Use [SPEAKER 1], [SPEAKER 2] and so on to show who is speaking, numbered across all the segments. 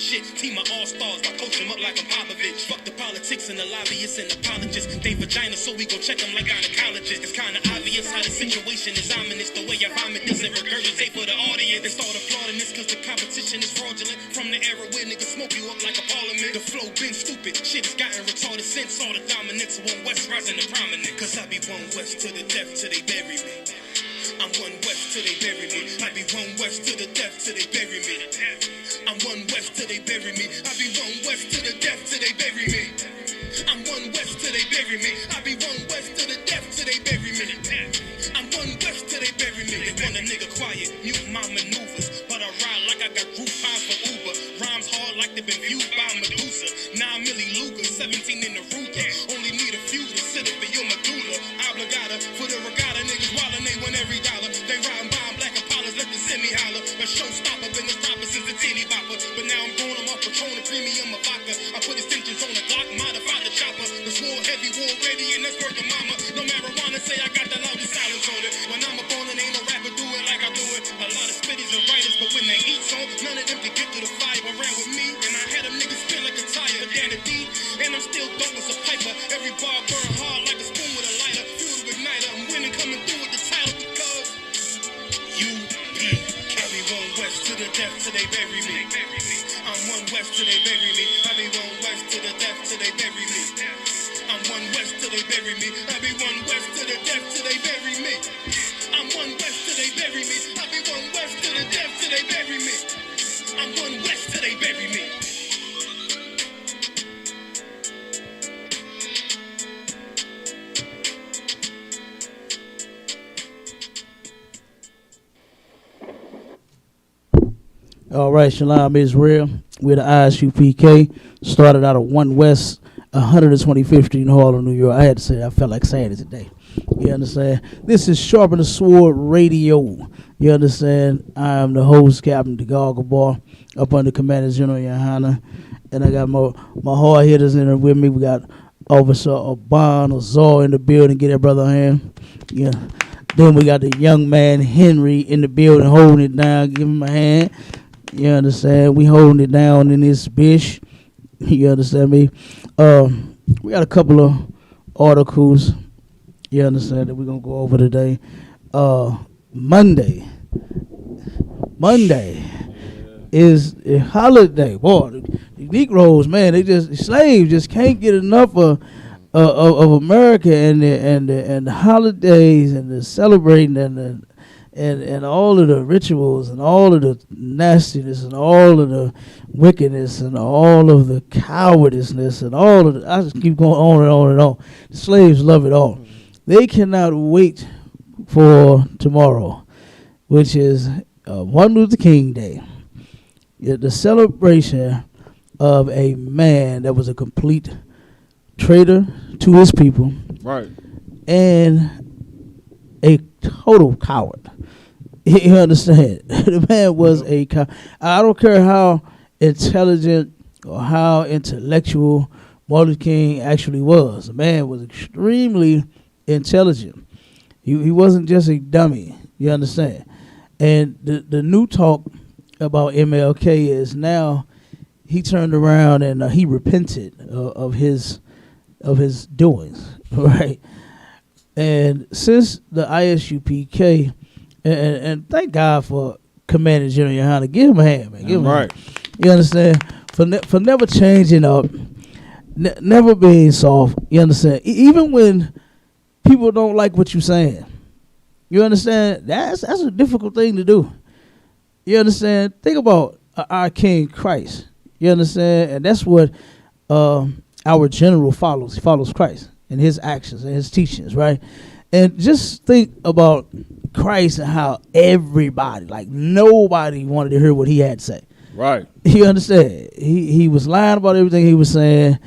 [SPEAKER 1] shit. Team of all-stars, I coach them up like I'm Popovich. Fuck the politics and the lobbyists and apologists. They vagina, so we gon' check them like gynecologists. It's kinda obvious how the situation is ominous. The way I vomit doesn't regurgitate for the audience. They start applauding this cause the competition is fraudulent. From the era where niggas smoke you up like a parliament. The flow been stupid, shit has gotten retarded since all the dominance. One West rising to prominent. Cause I be one West to the death till they bury me. I'm one West till they bury me. I be one West to the death till they bury me. I'm one West till they bury me. I be one West to the death till they bury me. I'm one West till they bury me. I be one West to the death till they bury me. I'm one West till they bury me. They want a nigga quiet, mute my maneuvers, but I ride like I got group pines for Uber. Rhymes hard like they've been viewed by Medusa. 9 milli Luger, 17 in the Ruger. Only need a few to sit up in your medulla. Obligata for the regatta, niggas wildin', they win every dollar. They riding bomb black Impalas, let the semi holler. A showstopper, been the rapper since the teeny bopper. But now I'm going, I'm off Patron and premium of vodka. I put extensions on the Glock, modify the chopper. This war heavy, war ready, and that's worth the mama. No marijuana, say I got the loudest silence on it. When I'm up on it, ain't no rapper do it like I do it. A lot of spitties and writers, but when the heat's on, none of them can get through the fire. Around with me, and I had them niggas spin like a tire. But down the D, and I'm still dope as a piper. Every bar burn hard like a spoon with a lighter. Fuel to igniter, I'm winning, coming through with the title because UP. I be one West to the death till they bury me. I'm one West till they bury me. I be one West to the death till they bury me. I'm one West till they bury me. I be one West to the death till they bury me. I'm one West till they bury me. I be one West to the death till they bury me. I'm one West till they bury me.
[SPEAKER 2] All right, Shalom Israel. We're the ISUPK. Started out of 1 West, 125th Street in Harlem, New York. I had to say it. I felt like saying it today. You understand? This is Sharpen the Sword Radio. You understand? I am the host, Captain DeGargabar, up under Commander General Yohana. And I got my hard hitters in there with me. We got Officer Aban Azar in the building. Get that brother hand. Yeah. Then we got the young man Henry in the building holding it down. Give him a hand. You understand? We holding it down in this bitch. You understand me? We got a couple of articles. You understand that we're gonna go over today. Monday is a holiday. Boy, the Negroes, man, slaves just can't get enough of America and the holidays and the celebrating and all of the rituals and all of the nastiness and all of the wickedness and all of the cowardiceness and all of the, I just keep going on and on and on. The slaves love it all. They cannot wait for tomorrow, which is Martin Luther King Day. The celebration of a man that was a complete traitor to his people.
[SPEAKER 3] Right.
[SPEAKER 2] And a total coward. You understand? The man was a coward. I don't care how intelligent or how intellectual Martin Luther King actually was. The man was extremely intelligent. He wasn't just a dummy. You understand? And the new talk about MLK is now he turned around and he repented of his doings, right? And since the ISUPK, and thank God for Commander General Yohana, give him a hand, man. Give him a hand. You understand? For never changing up, never being soft. You understand? Even when people don't like what you're saying, you understand? That's a difficult thing to do. You understand? Think about our King Christ. You understand? And that's what our general follows. He follows Christ and his actions and his teachings, right? And just think about Christ and how everybody, like nobody wanted to hear what he had to say.
[SPEAKER 3] Right.
[SPEAKER 2] You understand? He was lying about everything he was saying.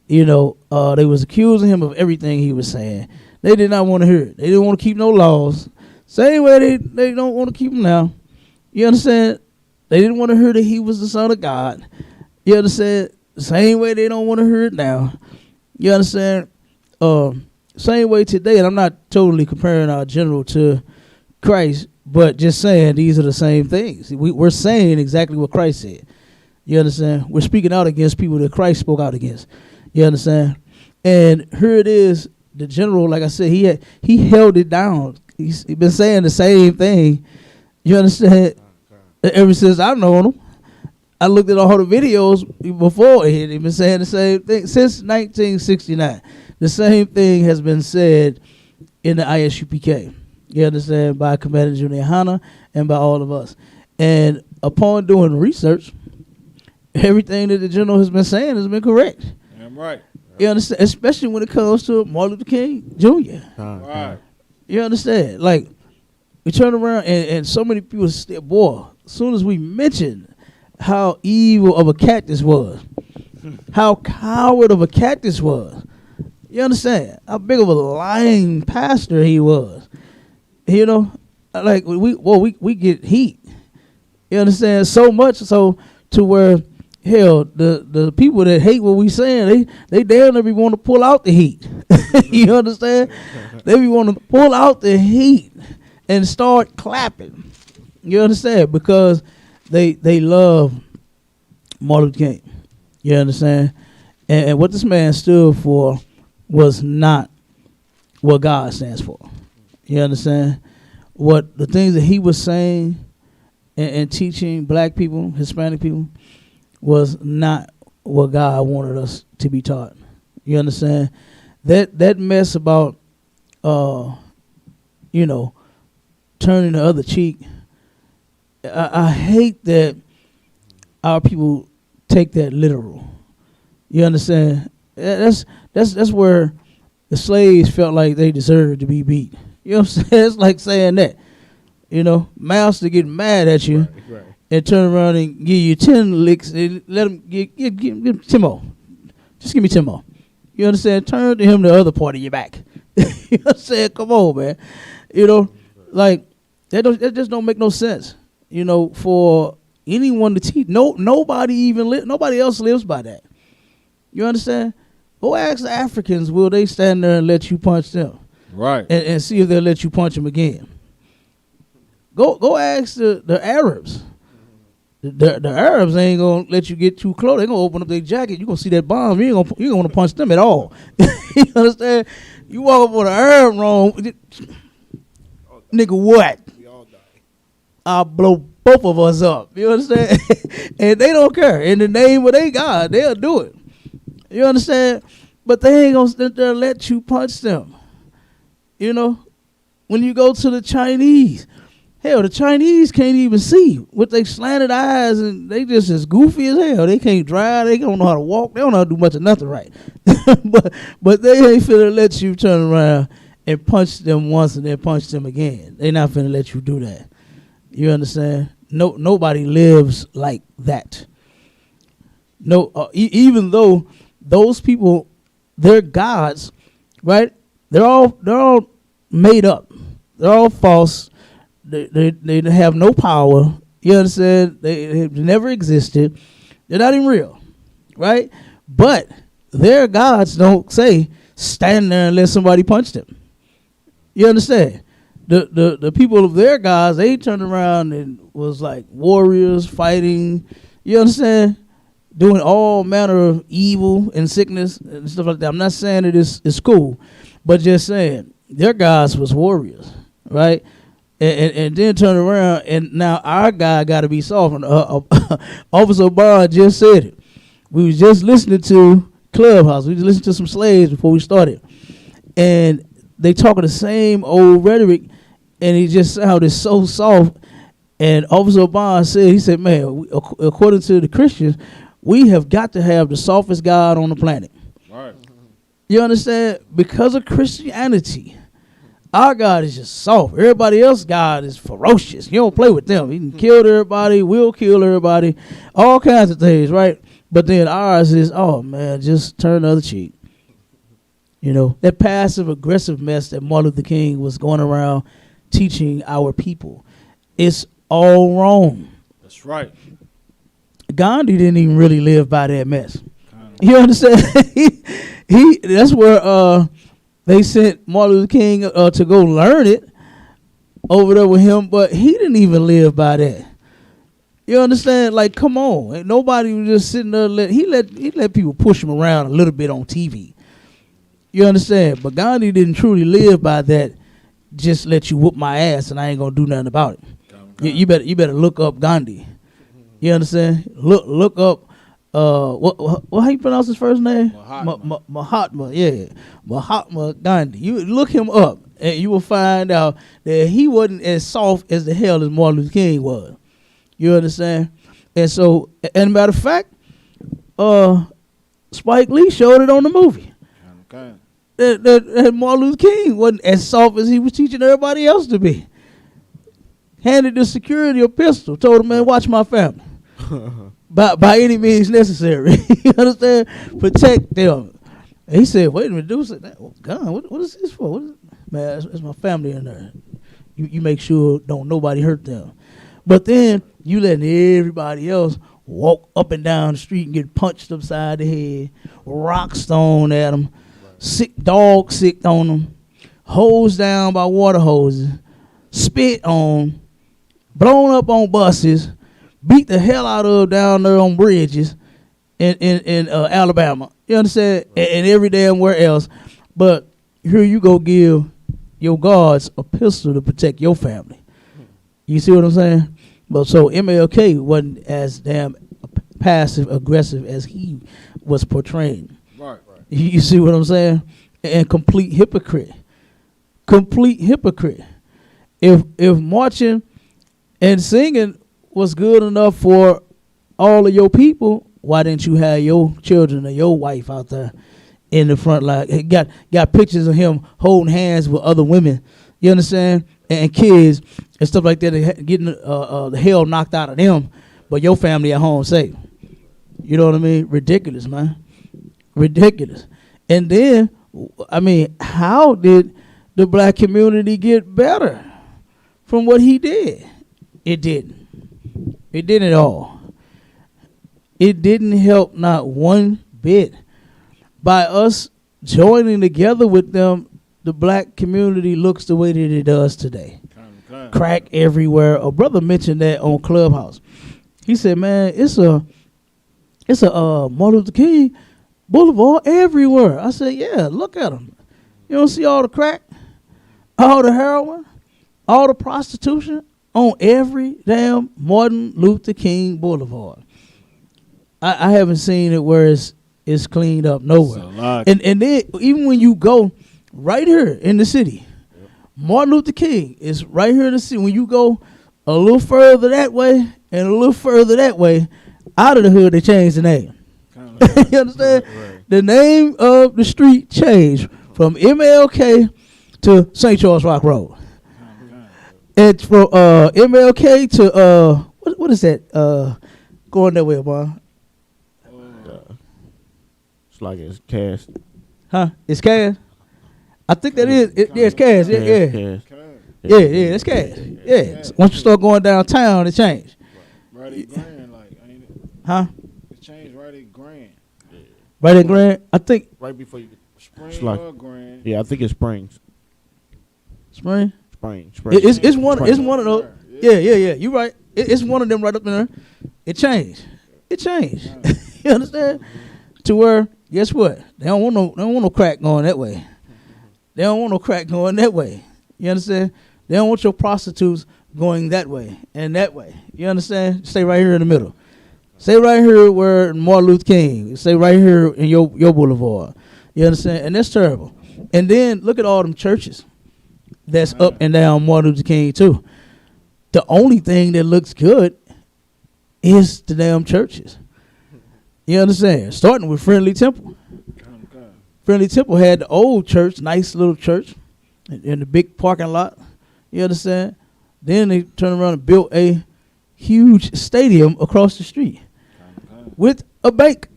[SPEAKER 2] You know, they was accusing him of everything he was saying. They did not want to hear it. They didn't want to keep no laws. Same way they don't want to keep them now. You understand? They didn't want to hear that he was the Son of God. You understand? Same way they don't want to hear it now. You understand? Same way today, and I'm not totally comparing our general to Christ, but just saying these are the same things. We're saying exactly what Christ said. You understand? We're speaking out against people that Christ spoke out against. You understand? And here it is, the general, like I said, he held it down. He's been saying the same thing. You understand? Ever since I've known him. I looked at all the videos before. He'd been saying the same thing since 1969. The same thing has been said in the ISUPK. You understand? By Commander Junior Hanna and by all of us. And upon doing research, everything that the general has been saying has been correct.
[SPEAKER 3] Damn right.
[SPEAKER 2] You understand? Especially when it comes to Martin Luther King Jr.
[SPEAKER 3] Right.
[SPEAKER 2] You understand? Like, we turn around and so many people say, boy, as soon as we mention how evil of a cat this was, how coward of a cat this was, you understand? How big of a lying pastor he was. You know? Like, we get heat. You understand? So much so to where, hell, the people that hate what we saying, they damn near be want to pull out the heat. You understand? They be want to pull out the heat and start clapping. You understand? Because they love Martin Luther King. You understand? And what this man stood for was not what God stands for. You understand? What the things that he was saying and teaching black people, Hispanic people, was not what God wanted us to be taught. You understand? That mess about, turning the other cheek. I hate that our people take that literal. You understand? That's where the slaves felt like they deserved to be beat. You know what I'm saying? It's like saying that. You know, master get mad at you and turn around and give you 10 licks and let him give him 10 more. Just give me 10 more. You understand? Turn to him the other part of your back. You know what I'm saying? Come on, man. You know, like, that just don't make no sense. You know, for anyone to teach. Nobody else lives by that. You understand? Go ask the Africans, will they stand there and let you punch them?
[SPEAKER 3] Right.
[SPEAKER 2] And see if they'll let you punch them again. Go ask the Arabs. The Arabs ain't gonna let you get too close. They gonna open up their jacket. You gonna see that bomb. You ain't gonna want to punch them at all. You understand? You walk up on the Arab wrong, nigga. What? We all die. I'll blow both of us up. You understand? And they don't care. In the name of their God, they'll do it. You understand? But they ain't gonna sit there and let you punch them. You know, when you go to the Chinese. Hell, the Chinese can't even see with their slanted eyes, and they just as goofy as hell. They can't drive. They don't know how to walk. They don't know how to do much of nothing right. but they ain't finna let you turn around and punch them once and then punch them again. They not finna let you do that. You understand? Nobody lives like that. No, even though those people, they're gods, right? They're all made up. They're all false. They have no power. You understand? They never existed. They're not even real, right? But their gods don't say stand there and let somebody punch them. You understand? The people of their gods, they turned around and was like warriors fighting. You understand? Doing all manner of evil and sickness and stuff like that. I'm not saying that it's cool, but just saying their gods was warriors, right? And then turn around, and now our guy got to be soft. Officer Bond just said it. We was just listening to Clubhouse. We was listening to some slaves before we started. And they talking the same old rhetoric, and it just sounded so soft. And Officer Bond said, he said, man, according to the Christians, we have got to have the softest God on the planet.
[SPEAKER 3] Right.
[SPEAKER 2] You understand? Because of Christianity, our God is just soft. Everybody else's God is ferocious. You don't play with them. He can kill everybody, will kill everybody, all kinds of things, right? But then ours is, oh, man, just turn the other cheek. You know, that passive-aggressive mess that Martin Luther King was going around teaching our people, it's all wrong.
[SPEAKER 3] That's right.
[SPEAKER 2] Gandhi didn't even really live by that mess. You understand? he that's where they sent Martin Luther King to go learn it over there with him, but he didn't even live by that. You understand? Like, come on. Ain't nobody was just sitting there. He let people push him around a little bit on TV. You understand? But Gandhi didn't truly live by that. Just let you whoop my ass and I ain't gonna do nothing about it. You better look up Gandhi. You understand? Look up what how you pronounce his first name? Mahatma. Yeah, Mahatma Gandhi. You look him up and you will find out that he wasn't as soft as the hell as Martin Luther King was. You understand? And so, and matter of fact, Spike Lee showed it on the movie.
[SPEAKER 3] Okay.
[SPEAKER 2] That Martin Luther King wasn't as soft as he was teaching everybody else to be. Handed the security a pistol, told him, man, watch my family. by any means necessary. You understand? Protect them. And he said, wait a minute, dude said, gun, what is this for? Man, it's my family in there. You make sure don't nobody hurt them. But then you letting everybody else walk up and down the street and get punched upside the head, rocks thrown at them, sick on them, hosed down by water hoses, spit on, blown up on buses, beat the hell out of down there on bridges in Alabama. You understand? And every damn where else. But here you go give your guards a pistol to protect your family. You see what I'm saying? But so MLK wasn't as damn passive aggressive as he was portraying.
[SPEAKER 3] Right.
[SPEAKER 2] You see what I'm saying? And complete hypocrite. If marching and singing was good enough for all of your people, why didn't you have your children or your wife out there in the front line? He got pictures of him holding hands with other women. You understand? And kids and stuff like that, getting the hell knocked out of them, but your family at home safe. You know what I mean? Ridiculous, man. Ridiculous. And then, I mean, how did the black community get better from what he did? It didn't. It didn't at all. It didn't help not one bit. By us joining together with them, the black community looks the way that it does today. Crack everywhere. A brother mentioned that on Clubhouse. He said, man, it's a Martin Luther King Boulevard everywhere. I said, yeah, look at them. You don't see all the crack, all the heroin, all the prostitution on every damn Martin Luther King Boulevard. I haven't seen it where it's cleaned up nowhere. And then even when you go right here in the city, Martin Luther King is right here in the city. When you go a little further that way and a little further that way, out of the hood, they changed the name. You understand? Right. The name of the street changed from MLK to St. Charles Rock Road. It's from MLK to what is that? Going that way, boy.
[SPEAKER 4] It's like it's cast.
[SPEAKER 2] Huh? It's Cass? I think that is. It's Cass. Yeah. Yeah, it's Cass. Yeah. So once you start going downtown, it changed.
[SPEAKER 3] Right at Grand, like, ain't it?
[SPEAKER 2] Huh?
[SPEAKER 3] It changed right at Grand.
[SPEAKER 4] Yeah.
[SPEAKER 2] Right at Grand? I think.
[SPEAKER 4] Right before you.
[SPEAKER 3] Spring
[SPEAKER 4] like,
[SPEAKER 3] or Grand.
[SPEAKER 4] Yeah, I think it's Springs.
[SPEAKER 2] Spring?
[SPEAKER 4] Spring.
[SPEAKER 2] It's one of those. Yeah. You right. It's one of them right up in there. It changed. You understand? To where, guess what? They don't want no crack going that way. They don't want no crack going that way. You understand? They don't want your prostitutes going that way and that way. You understand? Stay right here in the middle. Stay right here where Martin Luther King. Stay right here in your boulevard. You understand? And that's terrible. And then look at all them churches that's up and down Martin Luther King too. The only thing that looks good is the damn churches. You understand? Starting with Friendly Temple. Friendly Temple had the old church, nice little church, in the big parking lot. You understand? Then they turned around and built a huge stadium across the street with a bank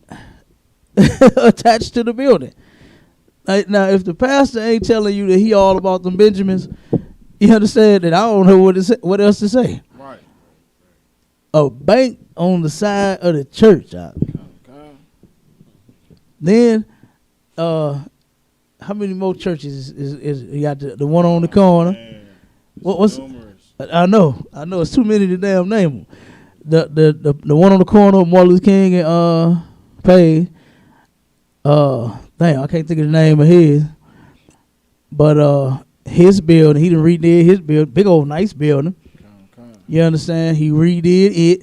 [SPEAKER 2] attached to the building. Now, if the pastor ain't telling you that he all about them Benjamins, you understand that I don't know what else to say.
[SPEAKER 3] Right.
[SPEAKER 2] A bank on the side of the church. Then, how many more churches is you got the one on the corner?
[SPEAKER 3] Man,
[SPEAKER 2] What's
[SPEAKER 3] numerous.
[SPEAKER 2] I know it's too many to damn name them. the one on the corner of Martin Luther King and Page. Damn, I can't think of the name of his. But his building, he done redid his building, big old nice building. You understand? He redid it.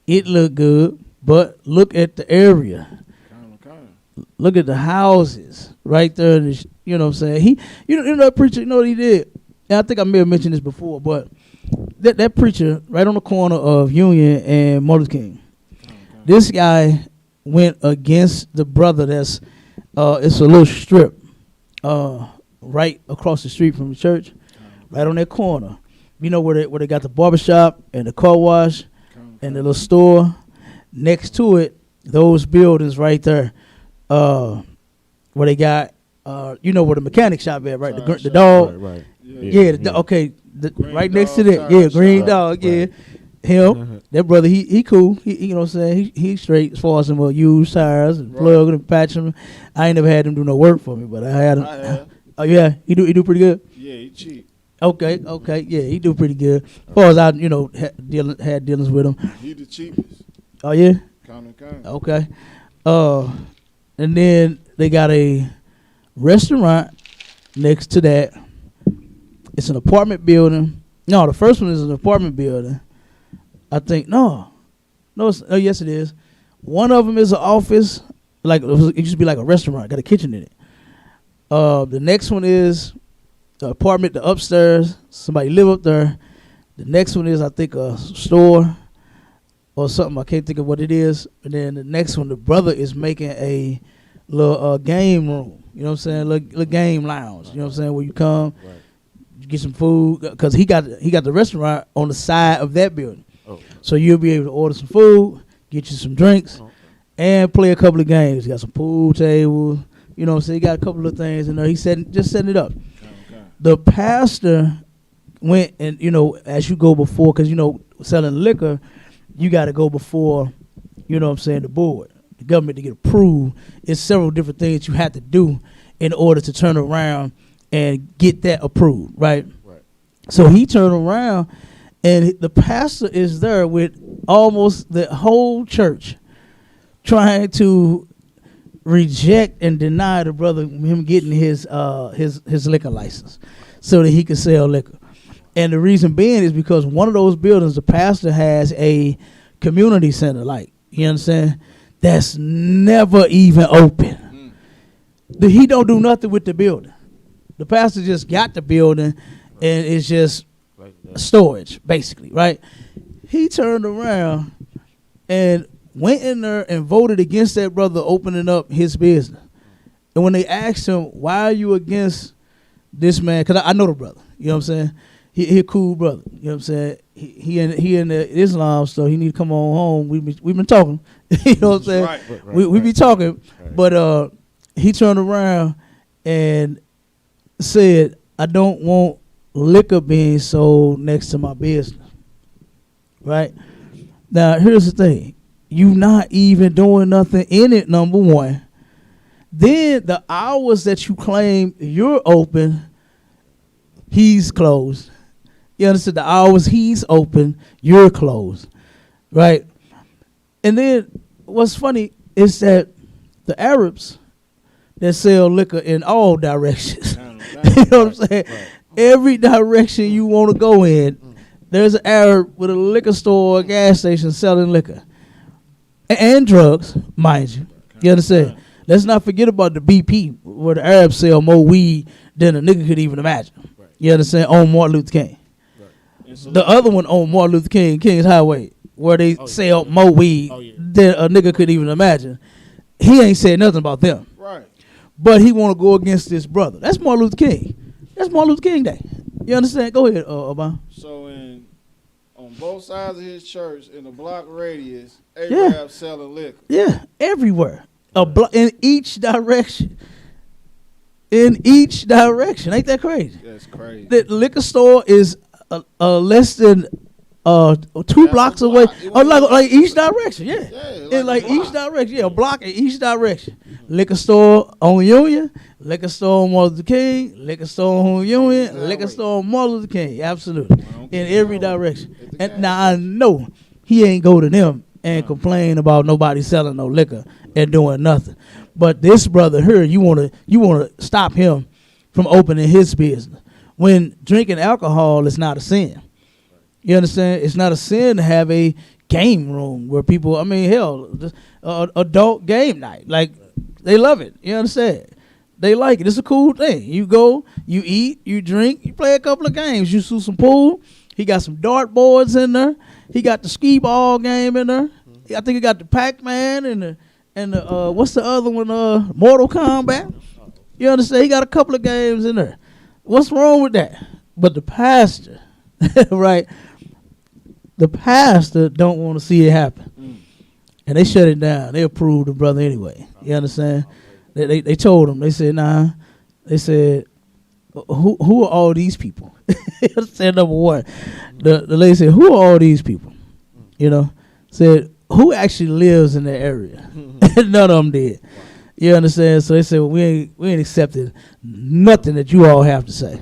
[SPEAKER 2] It looked good, but look at the area. Look at the houses right there. You know what I'm saying? You know that preacher, you know what he did? And I think I may have mentioned this before, but that preacher right on the corner of Union and Martin Luther King, this guy went against the brother that's, it's a little strip right across the street from the church, right on that corner. You know where they got the barbershop and the car wash and the little store? Next to it, those buildings right there, where they got, you know where the mechanic shop at, right? The dog.
[SPEAKER 4] Right.
[SPEAKER 2] Yeah. Okay. Right next to that. Yeah, Green Dog. Yeah. Him, that brother, he cool. He you know what I'm saying? He straight as far as some used tires and plug and patch them. I ain't never had him do no work for me, but I had him. Oh yeah, he do pretty good.
[SPEAKER 3] Yeah, he cheap.
[SPEAKER 2] Okay, yeah, he do pretty good. As far as I, had dealings with him.
[SPEAKER 3] He the cheapest.
[SPEAKER 2] Oh yeah.
[SPEAKER 3] Kind.
[SPEAKER 2] Okay. And then they got a restaurant next to that. It's an apartment building. No, the first one is an apartment building. I think yes it is. One of them is an office, like it used to be like a restaurant, got a kitchen in it. The next one is the apartment, the upstairs, somebody live up there. The next one is I think a store or something. I can't think of what it is. And then the next one, the brother is making a little game room. You know what I'm saying? Little game lounge. You know what I'm saying? Where you come, you get some food, because he got the restaurant on the side of that building. Oh. So you'll be able to order some food, get you some drinks, and play a couple of games. He got some pool tables. You know what I'm saying? He got a couple of things in there. He's just setting it up. Okay. The pastor went and, as you go before, because, selling liquor, you got to go before, you know what I'm saying, the board, the government to get approved. It's several different things you have to do in order to turn around and get that approved, right? So he turned around, and the pastor is there with almost the whole church trying to reject and deny the brother him getting his liquor license so that he could sell liquor. And the reason being is because one of those buildings, the pastor has a community center, like, you understand, that's never even open. He don't do nothing with the building. The pastor just got the building and it's just storage, basically, right? He turned around and went in there and voted against that brother opening up his business. And when they asked him, why are you against this man? Because I know the brother, you know what I'm saying? He a cool brother, you know what I'm saying? He in the Islam, so he need to come on home. We've been talking, you know what I'm saying? Right. We be talking, but he turned around and said, I don't want liquor being sold next to my business, right? Now, here's the thing. You not even doing nothing in it, number one. Then the hours that you claim you're open, he's closed. You understand? The hours he's open, you're closed, right? And then what's funny is that the Arabs that sell liquor in all directions, you know what I'm saying? Right. Every direction you want to go in, there's an Arab with a liquor store or a gas station selling liquor. And drugs, mind you. You understand? Let's not forget about the BP, where the Arabs sell more weed than a nigga could even imagine. Right. You understand? On Martin Luther King. Right. The other one on Martin Luther King, King's Highway, where they sell more weed than a nigga could even imagine. He ain't said nothing about them. Right. But he want to go against this brother. That's Martin Luther King. That's Martin Luther King Day. You understand? Go ahead, Obama.
[SPEAKER 3] So on both sides of his church, in a block radius, Arabs selling liquor. Yeah, everywhere. In each direction. In each direction. Ain't that crazy? That's crazy. The liquor store is less than 2 blocks away. Like each direction, each direction. A block in each direction. Liquor store on Union, liquor store on Martin Luther King, liquor store on Union, liquor store on Martin Luther King. Absolutely. In every direction. And now I know
[SPEAKER 2] he ain't go to them and complain about nobody selling no liquor and doing nothing. But this brother here, you wanna stop him from opening his business. When drinking alcohol is not a sin. You understand? It's not a sin to have a game room where people, I mean, hell, just, adult game night. Like, they love it. You understand? They like it. It's a cool thing. You go, you eat, you drink, you play a couple of games. You do some pool. He got some dart boards in there. He got the skee ball game in there. I think he got the Pac-Man and the what's the other one? Mortal Kombat. You understand? He got a couple of games in there. What's wrong with that? But the pastor, right? The pastor don't want to see it happen. And they shut it down. They approved the brother anyway. You understand? They told him. They said, nah. They said, who are all these people? You understand? Number one. The lady said, who are all these people? You know? Said, who actually lives in that area? None of them did. You understand? So they said, well, we ain't accepting nothing that you all have to say.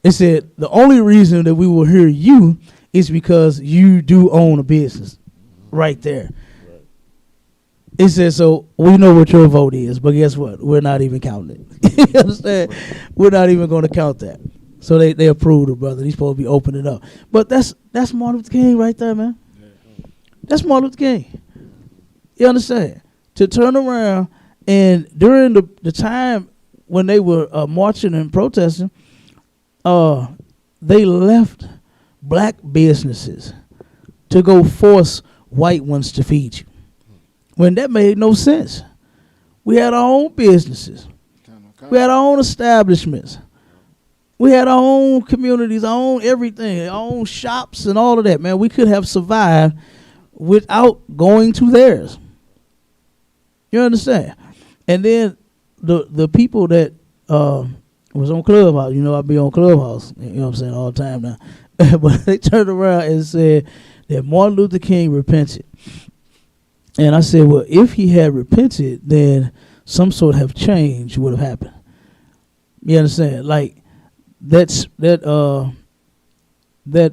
[SPEAKER 2] They said, the only reason that we will hear you is because you do own a business right there. It said, so we know what your vote is, but guess what? We're not even counting it. You understand? We're not even going to count that. So they approved it, brother. He's supposed to be opening up. But that's Martin Luther King right there, man. That's Martin Luther King. You understand? To turn around and during the time when they were marching and protesting, they left black businesses to go force white ones to feed you. When that made no sense. We had our own businesses. We had our own establishments. We had our own communities, our own everything, our own shops and all of that, man. We could have survived without going to theirs. You understand? And then the people that was on Clubhouse, you know, I be on Clubhouse, you know what I'm saying, all the time now. But they turned around and said that Martin Luther King repented. And I said, well, if he had repented, then some sort of change would have happened. You understand? Like that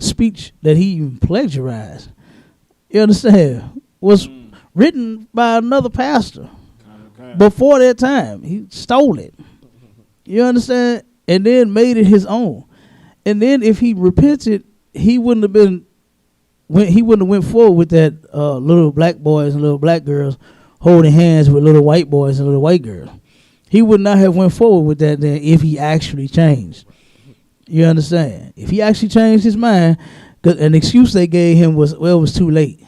[SPEAKER 2] speech that he even plagiarized, you understand, was written by another pastor before that time. He stole it. You understand? And then made it his own. And then if he repented, he wouldn't have went forward with that little black boys and little black girls holding hands with little white boys and little white girls. He would not have went forward with that then if he actually changed. You understand? If he actually changed his mind, 'cause an excuse they gave him was, well, it was too late.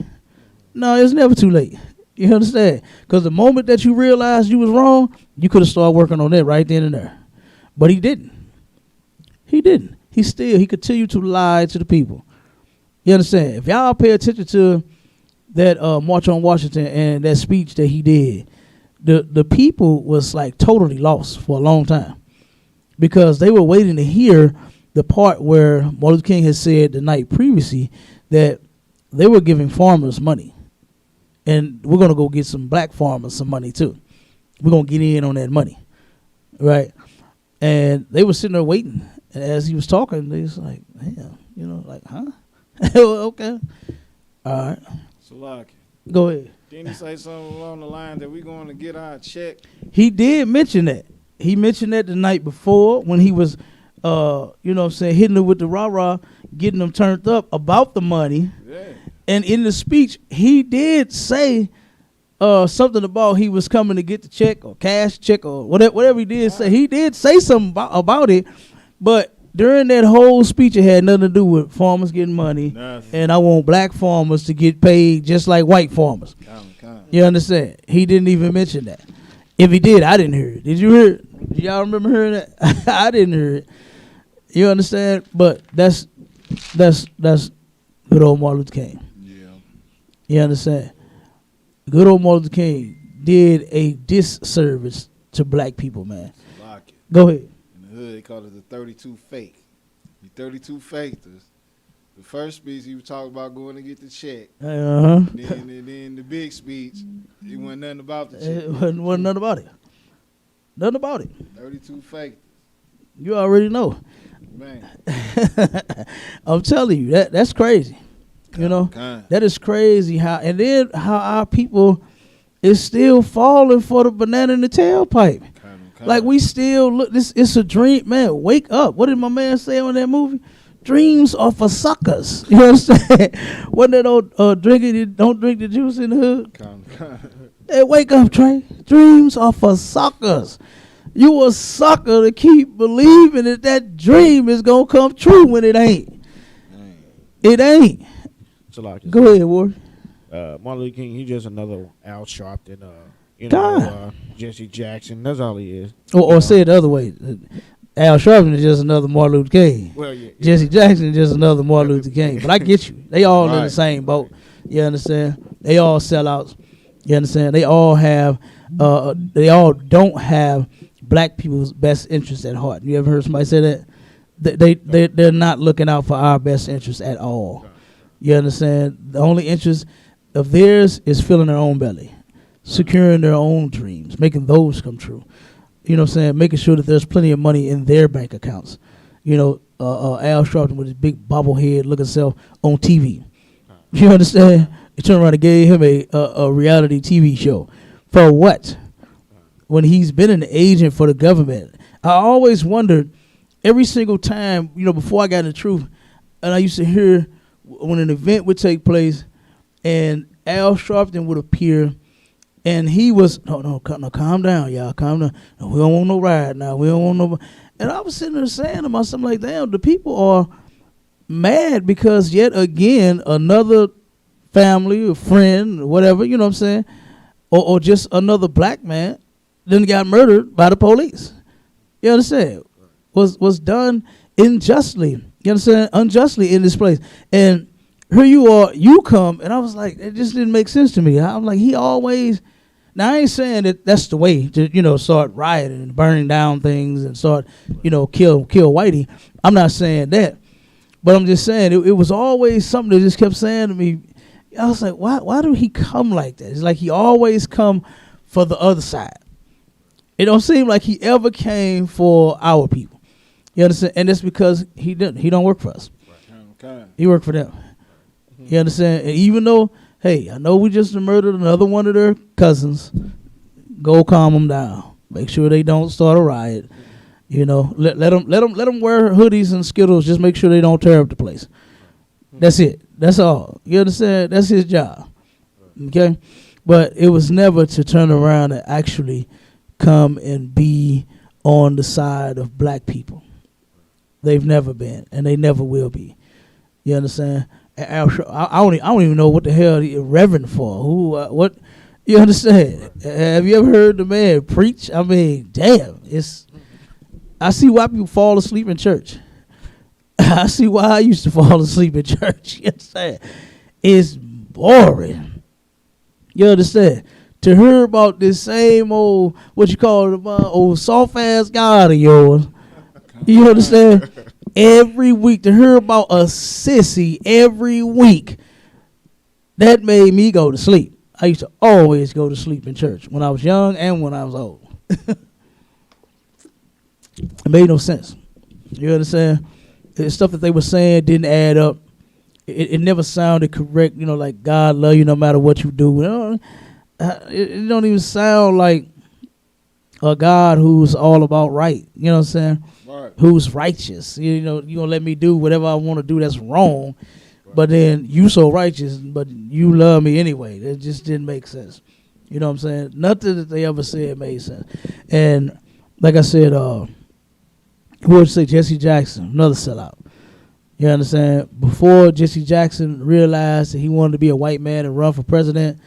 [SPEAKER 2] No, it's never too late. You understand? Because the moment that you realized you was wrong, you could have started working on that right then and there. But he didn't. He didn't. He continued to lie to the people. You understand? If y'all pay attention to that March on Washington and that speech that he did, the people was like totally lost for a long time because they were waiting to hear the part where Martin Luther King had said the night previously that they were giving farmers money. And we're going to go get some black farmers some money too. We're going to get in on that money. Right? And they were sitting there waiting. And as he was talking, they was like, damn, you know, like, huh? Okay. All right.
[SPEAKER 3] So, like,
[SPEAKER 2] go ahead.
[SPEAKER 3] Didn't he say something along the line that we're going to get our check?
[SPEAKER 2] He did mention that. He mentioned that the night before when he was, you know what I'm saying, hitting them with the rah-rah, getting them turned up about the money. Yeah. And in the speech, he did say something about he was coming to get the check or cash check or whatever he did say. He did say something about it, but during that whole speech, it had nothing to do with farmers getting money. Nothing. And I want black farmers to get paid just like white farmers. You understand? He didn't even mention that. If he did, I didn't hear it. Did you hear it? Do y'all remember hearing that? I didn't hear it. You understand? But that's good old Martin Luther King. Yeah. You understand? Good old Martin Luther King did a disservice to black people, man.
[SPEAKER 3] Like it.
[SPEAKER 2] Go ahead.
[SPEAKER 3] In the hood, they call it the 32 fake. The 32 fakers. The first speech, he was talking about going to get the check.
[SPEAKER 2] Uh-huh.
[SPEAKER 3] Then the big speech, it wasn't nothing about the check.
[SPEAKER 2] It wasn't nothing about it. Nothing about it.
[SPEAKER 3] 32 fakers.
[SPEAKER 2] You already know.
[SPEAKER 3] Man.
[SPEAKER 2] I'm telling you, that's crazy. You know, that is crazy how our people is still falling for the banana in the tailpipe. Like we still look, it's a dream, man. Wake up. What did my man say on that movie? Dreams are for suckers. You know what I'm saying? When they don't don't drink the juice in the hood. Hey, wake up, Trey. Dreams are for suckers. You a sucker to keep believing that dream is gonna come true when it ain't. It ain't. Go ahead, Ward.
[SPEAKER 4] Martin Luther King, he just another Al Sharpton, Jesse Jackson. That's all he is.
[SPEAKER 2] Or say it the other way. Al Sharpton is just another Martin Luther King.
[SPEAKER 4] Well, yeah.
[SPEAKER 2] Jesse Jackson is just another Martin Luther King. But I get you. They all in the same boat. You understand? They all sellouts. You understand? They all have. They all don't have black people's best interests at heart. You ever heard somebody say that? They're not looking out for our best interests at all. You understand? The only interest of theirs is filling their own belly, securing their own dreams, making those come true. You know what I'm saying? Making sure that there's plenty of money in their bank accounts. You know, Al Sharpton with his big bobblehead looking self on TV. You understand? They turned around and gave him a reality TV show. For what? When he's been an agent for the government. I always wondered, every single time, you know, before I got in the truth, and I used to hear when an event would take place and Al Sharpton would appear and he was, no, calm down, y'all, calm down. No, we don't want no ride now. We don't want no. And I was sitting there saying to myself, like, damn, the people are mad because yet again, another family or friend or whatever, you know what I'm saying, or just another black man then got murdered by the police. You understand? Was done unjustly. You understand? Unjustly in this place. And here you are, you come, and I was like, it just didn't make sense to me. I'm like, he always, now I ain't saying that that's the way to, you know, start rioting and burning down things and start, you know, kill Whitey. I'm not saying that. But I'm just saying it was always something that just kept saying to me, I was like, why do he come like that? It's like he always come for the other side. It don't seem like he ever came for our people. You understand? And that's because he don't work for us. Okay. He worked for them. You understand? And even though, hey, I know we just murdered another one of their cousins, go calm them down. Make sure they don't start a riot. You know, let them wear hoodies and Skittles. Just make sure they don't tear up the place. That's it. That's all. You understand? That's his job. Okay? But it was never to turn around and actually come and be on the side of black people. They've never been, and they never will be. You understand? I don't even know what the hell he reverend for. Who? What? You understand? Have you ever heard the man preach? I mean, damn. I see why people fall asleep in church. I see why I used to fall asleep in church. You understand? It's boring. You understand? To hear about this same old, what you call it, old soft ass God of yours. You understand? Every week, to hear about a sissy every week, that made me go to sleep. I used to always go to sleep in church when I was young and when I was old. It made no sense. You understand? The stuff that they were saying didn't add up. It never sounded correct. You know, like God love you no matter what you do. You know, it don't even sound like a God who's all about right. You know what I'm saying? Right. Who's righteous. You know, you gonna let me do whatever I want to do that's wrong, right. But then you so righteous, but you love me anyway. It just didn't make sense. You know what I'm saying? Nothing that they ever said made sense. And like I said, who would say Jesse Jackson, another sellout. You understand? Before Jesse Jackson realized that he wanted to be a white man and run for president,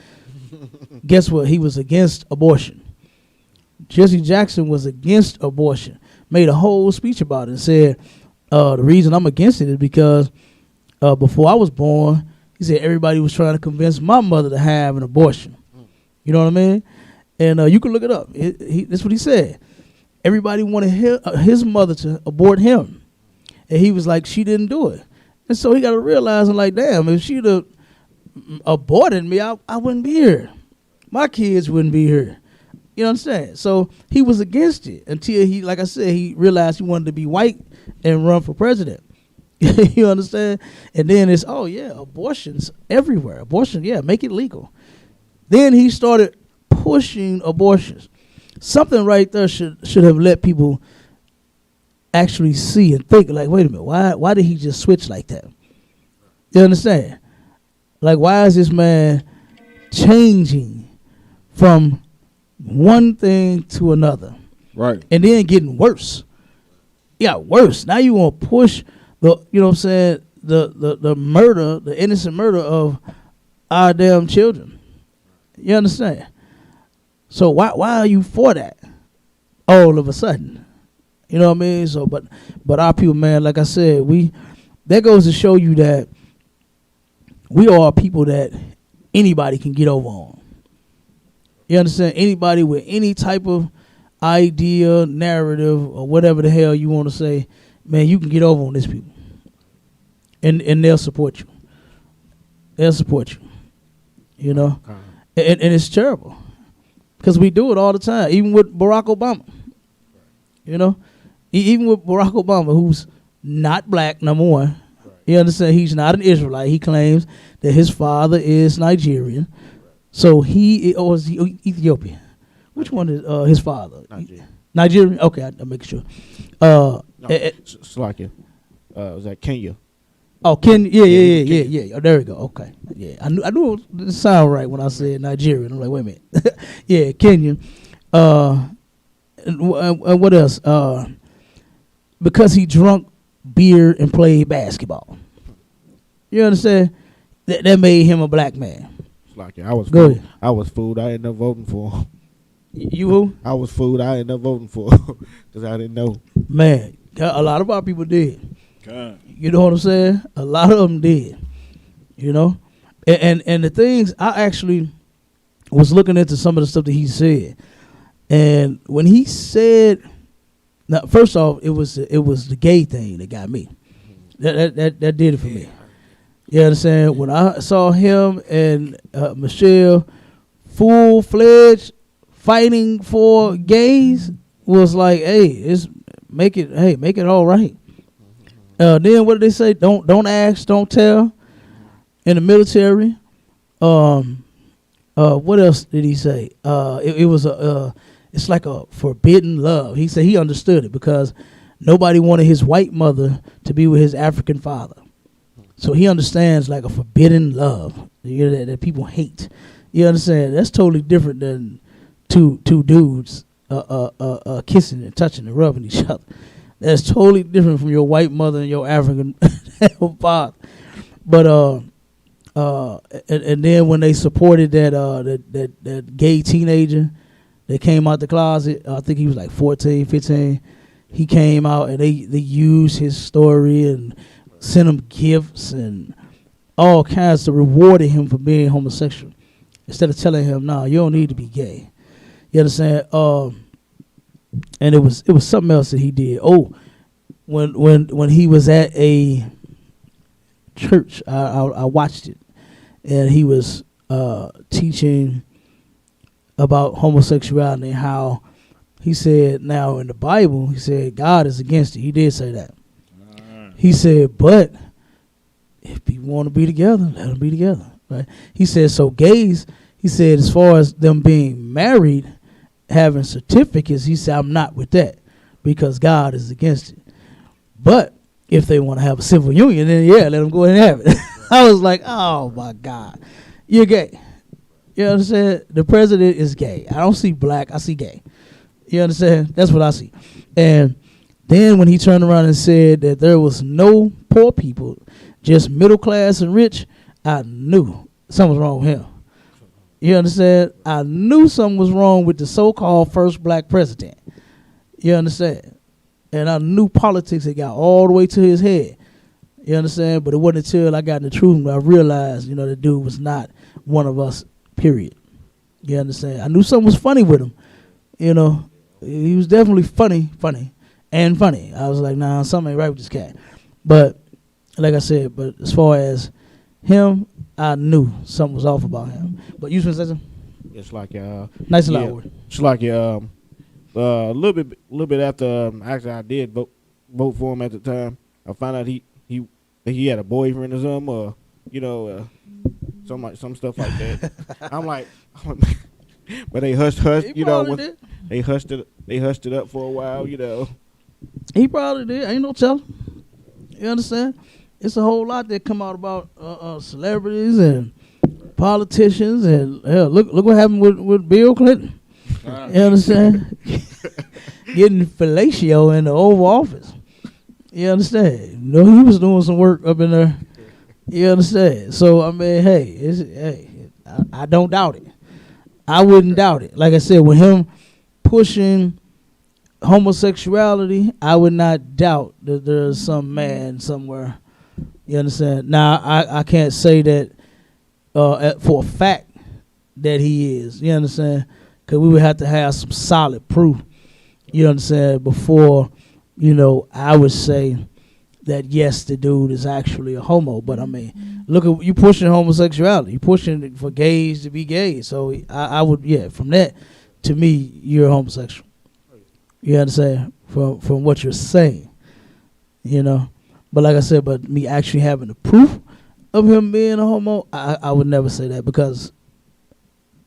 [SPEAKER 2] guess what? He was against abortion. Jesse Jackson was against abortion. Made a whole speech about it and said, the reason I'm against it is because before I was born, he said everybody was trying to convince my mother to have an abortion. You know what I mean? And you can look it up. That's what he said. Everybody wanted his mother to abort him. And he was like, she didn't do it. And so he got to realize, I'm like, damn, if she'd have aborted me, I wouldn't be here. My kids wouldn't be here. You understand? So he was against it until he, like I said, he realized he wanted to be white and run for president. You understand? And then it's, oh yeah, abortions everywhere. Abortion, yeah, make it legal. Then he started pushing abortions. Something right there should have let people actually see and think, like, wait a minute, why did he just switch like that? You understand? Like, why is this man changing from one thing to another?
[SPEAKER 3] Right.
[SPEAKER 2] And then getting worse. Yeah, worse. Now you want to push the, you know what I'm saying, the murder, the innocent murder of our damn children. You understand? So why are you for that all of a sudden? You know what I mean? So but our people, man, like I said, that goes to show you that we are people that anybody can get over on. You understand? Anybody with any type of idea, narrative, or whatever the hell you want to say, man, you can get over on these people. And they'll support you. They'll support you. You know? And it's terrible. Because we do it all the time, even with Barack Obama. You know? Even with Barack Obama, who's not black, number one. You understand? He's not an Israelite. He claims that his father is Nigerian. So or is he Ethiopian? Which one is his father? Nigerian? Okay, I'll make sure.
[SPEAKER 4] Slovakia. Was that Kenya?
[SPEAKER 2] Oh, Kenya. Yeah. Oh, there we go. Okay. Yeah, I knew it didn't sound right when I said Nigerian. I'm like, wait a minute. Yeah, Kenya. And what else? Because he drunk beer and played basketball. You understand? That made him a black man.
[SPEAKER 4] Slovakia. I was fooled. I was fooled. I ended up voting for him.
[SPEAKER 2] You who?
[SPEAKER 4] I was fooled. I ended up voting for him because I didn't know.
[SPEAKER 2] Man, a lot of our people did.
[SPEAKER 3] God.
[SPEAKER 2] You know what I'm saying? A lot of them did. You know? And the things, I actually was looking into some of the stuff that he said. And when he said, now first off, it was the gay thing that got me. That did it for me. You understand? When I saw him and Michelle full-fledged fighting for gays, was like, hey, make it all right. Then what did they say? Don't ask, don't tell. In the military, what else did he say? It was it's like a forbidden love. He said he understood it because nobody wanted his white mother to be with his African father. So he understands like a forbidden love, you know, that people hate. You understand? That's totally different than two dudes kissing and touching and rubbing each other. That's totally different from your white mother and your African father. But and then when they supported that gay teenager that came out the closet, I think he was like 14, 15. He came out and they used his story and sent him gifts and all kinds to rewarding him for being homosexual instead of telling him, "No, you don't need to be gay." You understand? And it was something else that he did. Oh, when he was at a church, I watched it, and he was teaching about homosexuality and how he said, now in the Bible, he said God is against it. He did say that. He said, but if people want to be together, let them be together. Right? He said, so gays, he said, as far as them being married, having certificates, he said, I'm not with that because God is against it. But if they want to have a civil union, then yeah, let them go ahead and have it. I was like, oh my God, you're gay. You understand? The president is gay. I don't see black, I see gay. You understand? That's what I see. And then when he turned around and said that there was no poor people, just middle class and rich, I knew something was wrong with him. You understand? I knew something was wrong with the so-called first black president. You understand? And I knew politics had got all the way to his head. You understand? But it wasn't until I got in the truth that I realized, you know, the dude was not one of us, period. You understand? I knew something was funny with him. You know, he was definitely funny. I was like, nah, something ain't right with this cat. But like I said, but as far as him, I knew something was off about him. But you was going to say something?
[SPEAKER 4] It's like
[SPEAKER 2] nice and loud.
[SPEAKER 4] It's like a little bit after actually I did vote for him at the time. I found out he he had a boyfriend or something, or some stuff like that. I'm like, but they hushed,
[SPEAKER 2] Did.
[SPEAKER 4] they hushed it up for a while,
[SPEAKER 2] He probably did. Ain't no telling. You understand? It's a whole lot that come out about celebrities and politicians, and hell, look what happened with Bill Clinton. You understand? Getting fellatio in the Oval Office. You understand? He was doing some work up in there. You understand? So I mean, I don't doubt it. I wouldn't doubt it. Like I said, with him pushing homosexuality, I would not doubt that there's some man somewhere. You understand? Now, I can't say that for a fact that he is. You understand? Because we would have to have some solid proof. You understand? Before, I would say that yes, the dude is actually a homo. But I mean, look at you pushing homosexuality. You pushing for gays to be gay. So I would, from that, to me, you're a homosexual. You understand? From what you're saying, But like I said, but me actually having the proof of him being a homo, I would never say that, because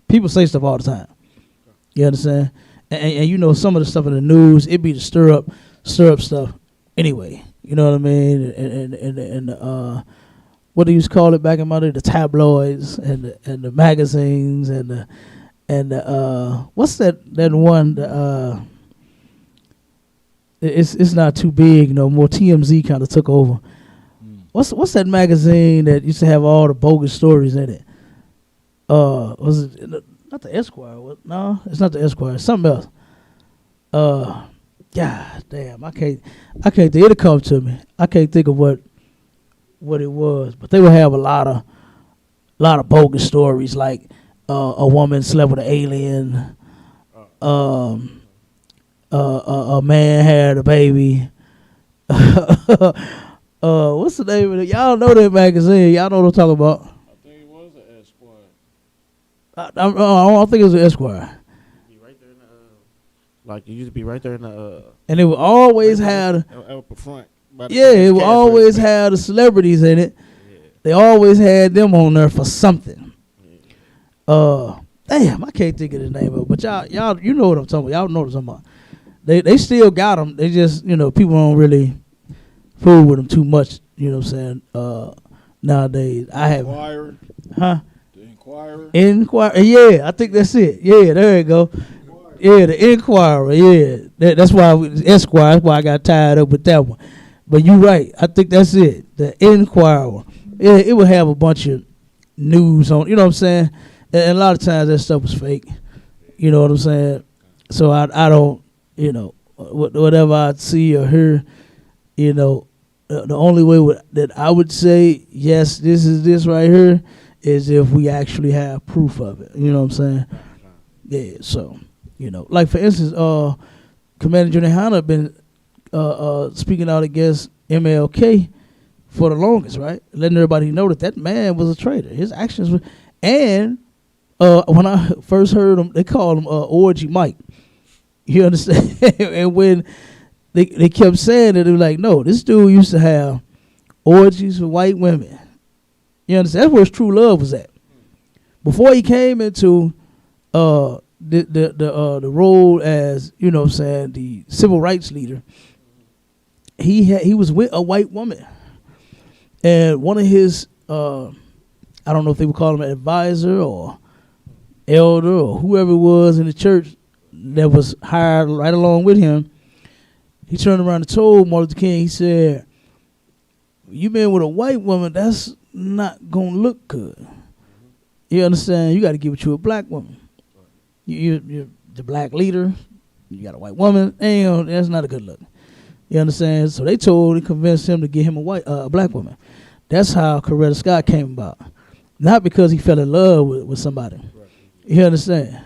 [SPEAKER 2] people say stuff all the time. You understand? And some of the stuff in the news, it be to stir up stuff anyway. You know what I mean? And what do you call it back in my day? The tabloids and the magazines and the what's that one? It's not too big no more. TMZ kind of took over. What's that magazine that used to have all the bogus stories in it? Was it not the Esquire? No, it's not the Esquire. It's something else. God damn, I can't think. It'll come to me. I can't think of what it was, but they would have a lot of bogus stories, like a woman slept with an alien. A man had a baby. What's the name of it? Y'all know that magazine. Y'all know what I'm talking about.
[SPEAKER 3] I think it was an Esquire.
[SPEAKER 2] I don't think it was an Esquire.
[SPEAKER 4] Be right there in the, like, it used to be right there in the.
[SPEAKER 2] And it would always have.
[SPEAKER 4] Up front.
[SPEAKER 2] It would always have the celebrities in it. Yeah. They always had them on there for something. Yeah. Damn, I can't think of the name of it. But y'all, you know what I'm talking about. Y'all know what I'm talking about. They still got them. They just, people don't really fool with them too much. You know what I'm saying? Nowadays, I have.
[SPEAKER 3] Inquirer.
[SPEAKER 2] Huh?
[SPEAKER 3] The Inquirer.
[SPEAKER 2] Inquirer. Yeah, I think that's it. Yeah, there you go. Yeah, the Inquirer. Yeah, that's why Esquire. That's why I got tied up with that one. But you're right. I think that's it. The Inquirer. Yeah, it would have a bunch of news on. You know what I'm saying? And a lot of times that stuff was fake. You know what I'm saying? So I don't. Whatever I see or hear, the only way that I would say, yes, this is this right here, is if we actually have proof of it. You know what I'm saying? Yeah, so, like for instance, Commander Junior Hanna been speaking out against MLK for the longest, right? Letting everybody know that man was a traitor. His actions were, and when I first heard him, they called him Orgy Mike. You understand? And when they kept saying it, they were like, no, this dude used to have orgies with white women. You understand? That's where his true love was at. Before he came into the role as, the civil rights leader, he was with a white woman. And one of his, I don't know if they would call him an advisor or elder or whoever it was in the church that was hired right along with him, he turned around and told Martin Luther King, he said, you been with a white woman, that's not going to look good. You understand? You got to give it to a black woman. You're the black leader. You got a white woman. And that's not a good look. You understand? So they convinced him to get him a black woman. That's how Coretta Scott came about. Not because he fell in love with somebody. You understand?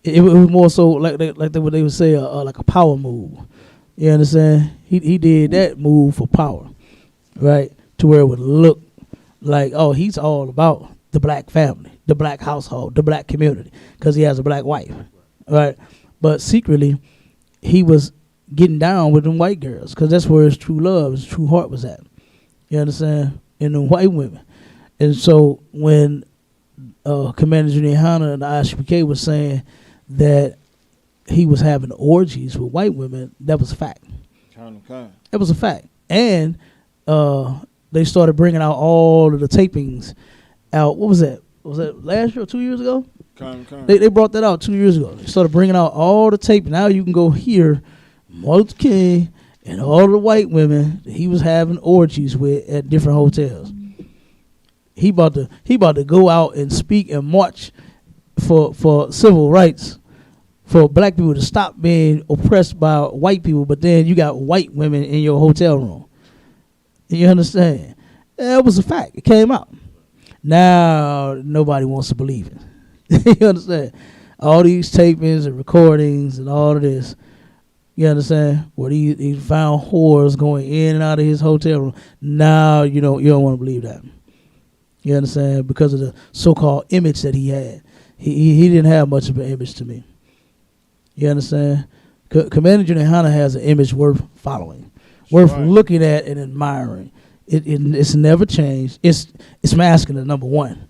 [SPEAKER 2] It was more so like what they would say, like a power move. You understand? He did that move for power, right? To where it would look like, oh, he's all about the black family, the black household, the black community, because he has a black wife, right? But secretly, he was getting down with them white girls, because that's where his true love, his true heart was at. You understand? And the white women. And so when Commander Junior Hanna and the ISPK was saying that he was having orgies with white women, that was a fact. That was a fact. And they started bringing out all of the tapings out. What was that? Was that last year or 2 years ago? They brought that out 2 years ago. They started bringing out all the tape. Now you can go hear Martin Luther King and all the white women that he was having orgies with at different hotels. He about to go out and speak and march for civil rights, for black people to stop being oppressed by white people, but then you got white women in your hotel room. You understand? That was a fact. It came out. Now nobody wants to believe it. You understand? All these tapings and recordings and all of this. You understand? Where he found whores going in and out of his hotel room. Now you don't want to believe that. You understand? Because of the so-called image that he had. He didn't have much of an image to me. You understand? Commander Junior Hanna has an image worth following, worth looking at and admiring. It's never changed. It's masculine, number one.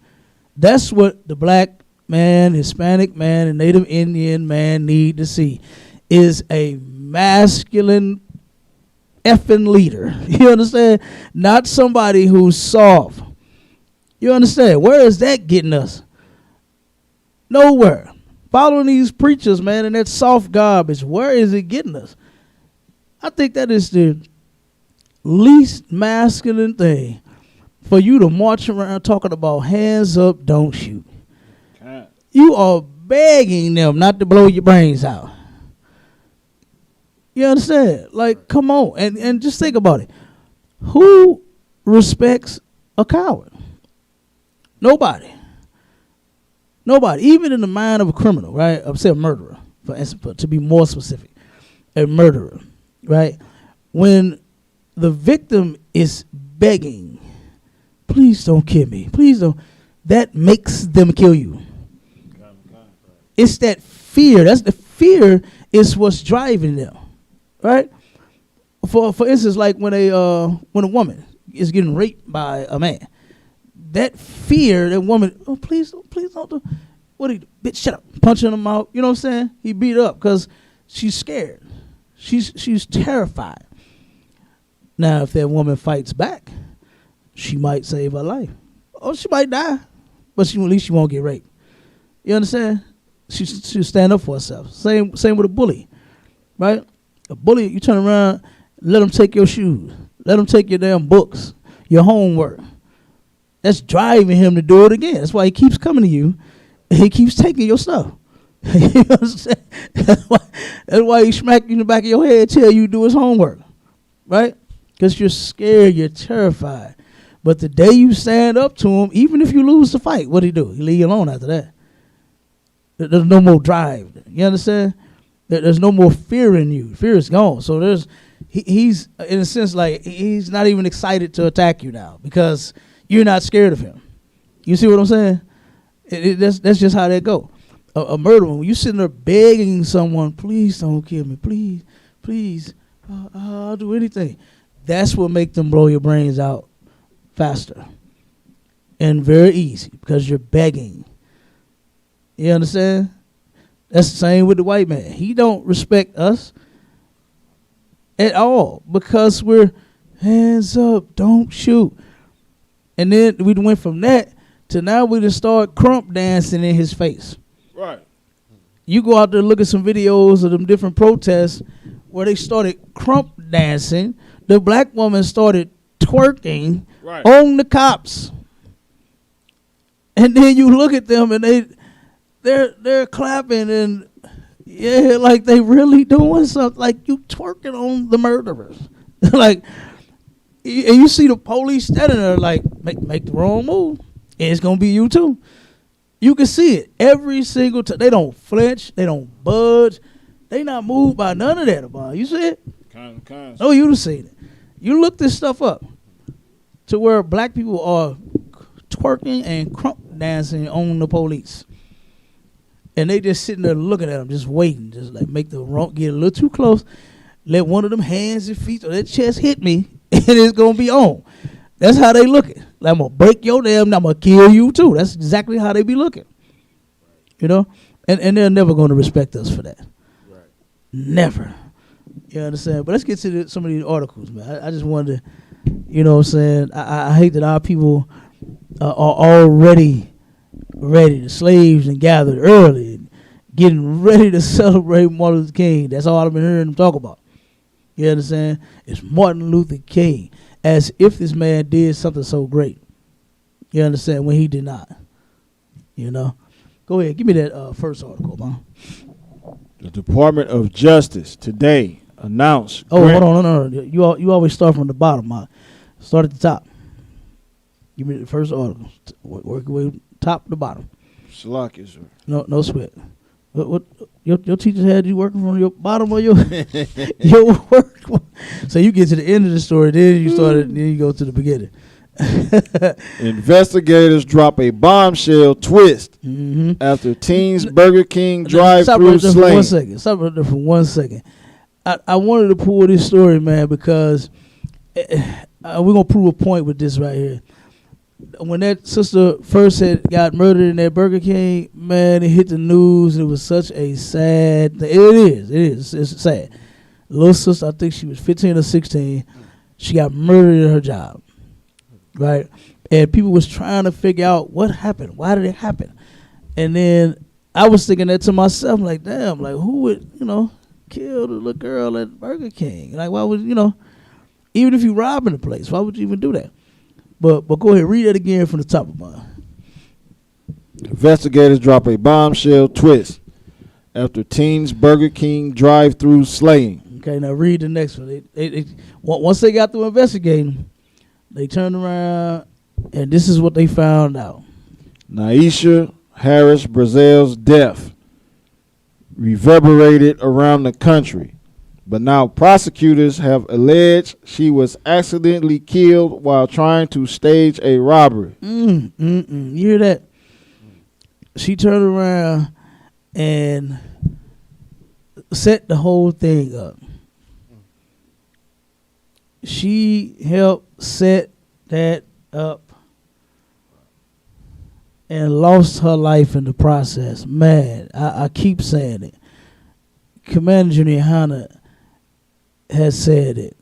[SPEAKER 2] That's what the black man, Hispanic man, and Native Indian man need to see, is a masculine effing leader. You understand? Not somebody who's soft. You understand? Where is that getting us? Nowhere. Following these preachers, man, and that soft garbage, where is it getting us? I think that is the least masculine thing for you to march around talking about hands up, don't shoot. You are begging them not to blow your brains out. You understand? Like, come on. And just think about it. Who respects a coward? Nobody. Even in the mind of a criminal, right? I'll say a murderer, to be more specific. A murderer, right? When the victim is begging, please don't kill me. Please don't. That makes them kill you. It's that fear. That's the fear is what's driving them, right? For instance, like when a woman is getting raped by a man, that fear, that woman, oh please don't do. What do you do? Bitch, shut up! Punching him out. You know what I'm saying? He beat her up because she's scared. She's terrified. Now, if that woman fights back, she might save her life. Or she might die, but at least she won't get raped. You understand? She'll stand up for herself. Same with a bully, right? A bully, you turn around, let them take your shoes. Let them take your damn books, your homework. That's driving him to do it again. That's why he keeps coming to you, and he keeps taking your stuff. You understand? That's why he smack you in the back of your head, tell you to do his homework, right? Because you're scared, you're terrified. But the day you stand up to him, even if you lose the fight, what do? He leave you alone after that. There's no more drive. You understand? There's no more fear in you. Fear is gone. So he's in a sense like he's not even excited to attack you now because you're not scared of him. You see what I'm saying? That's just how that go. A murderer, when you sitting there begging someone, please don't kill me, please, I'll do anything. That's what make them blow your brains out faster and very easy because you're begging. You understand? That's the same with the white man. He don't respect us at all because we're hands up, don't shoot. And then we went from that to now we just start crump dancing in his face.
[SPEAKER 3] Right.
[SPEAKER 2] You go out there and look at some videos of them different protests where they started crump dancing. The black woman started twerking on the cops. And then you look at them and they're clapping and yeah, like they really doing something. Like you twerking on the murderers. Like, and you see the police standing there like, make the wrong move. And it's going to be you too. You can see it every single time. They don't flinch. They don't budge. They not moved by none of that about. You see it?
[SPEAKER 3] Kind.
[SPEAKER 2] Oh, you'd have seen it. You look this stuff up to where black people are twerking and crump dancing on the police. And they just sitting there looking at them, just waiting, just like make the wrong, get a little too close, let one of them hands and feet or their chest hit me, and it's going to be on. That's how they looking. Like, I'm gonna break your damn, I'm gonna kill you too. That's exactly how they be looking. You know, and they're never gonna respect us for that.
[SPEAKER 4] Right.
[SPEAKER 2] Never. You understand? But let's get to some of these articles, man. I just wanted to, you know what I'm saying? I hate that our people are already ready. The slaves and gathered early, getting ready to celebrate Martin Luther King. That's all I've been hearing them talk about. You understand? It's Martin Luther King, as if this man did something so great. You understand? When he did not. You know? Go ahead. Give me that first article, man.
[SPEAKER 3] The Department of Justice today announced.
[SPEAKER 2] Oh, hold on. No. You always start from the bottom, man. Start at the top. Give me the first article. Work your way top to bottom.
[SPEAKER 3] Slocky, sir.
[SPEAKER 2] No sweat. What your teachers had you working from your bottom of your your work? So you get to the end of the story, then you go to the beginning.
[SPEAKER 3] Investigators drop a bombshell twist after teens Burger King drive-through slaying.
[SPEAKER 2] Stop right there for 1 second. I wanted to pull this story, man, because we're gonna prove a point with this right here. When that sister first had got murdered in that Burger King, man, it hit the news. It was such a sad thing. It is. It's sad. Little sister, I think she was 15 or 16. She got murdered in her job, right? And people was trying to figure out what happened. Why did it happen? And then I was thinking that to myself, like, damn, like, who would, kill the little girl at Burger King? Like, why would, even if you robbing the place, why would you even do that? But go ahead, read it again from the top of mine.
[SPEAKER 3] Investigators drop a bombshell twist after teens Burger King drive-through slaying.
[SPEAKER 2] Okay, now read the next one. Once they got through investigating, they turned around, and this is what they found out.
[SPEAKER 3] Naisha Harris Brazel's death reverberated around the country, but now prosecutors have alleged she was accidentally killed while trying to stage a robbery.
[SPEAKER 2] You hear that? She turned around and set the whole thing up. She helped set that up and lost her life in the process. Man, I keep saying it. Commander Junior Hanna has said it.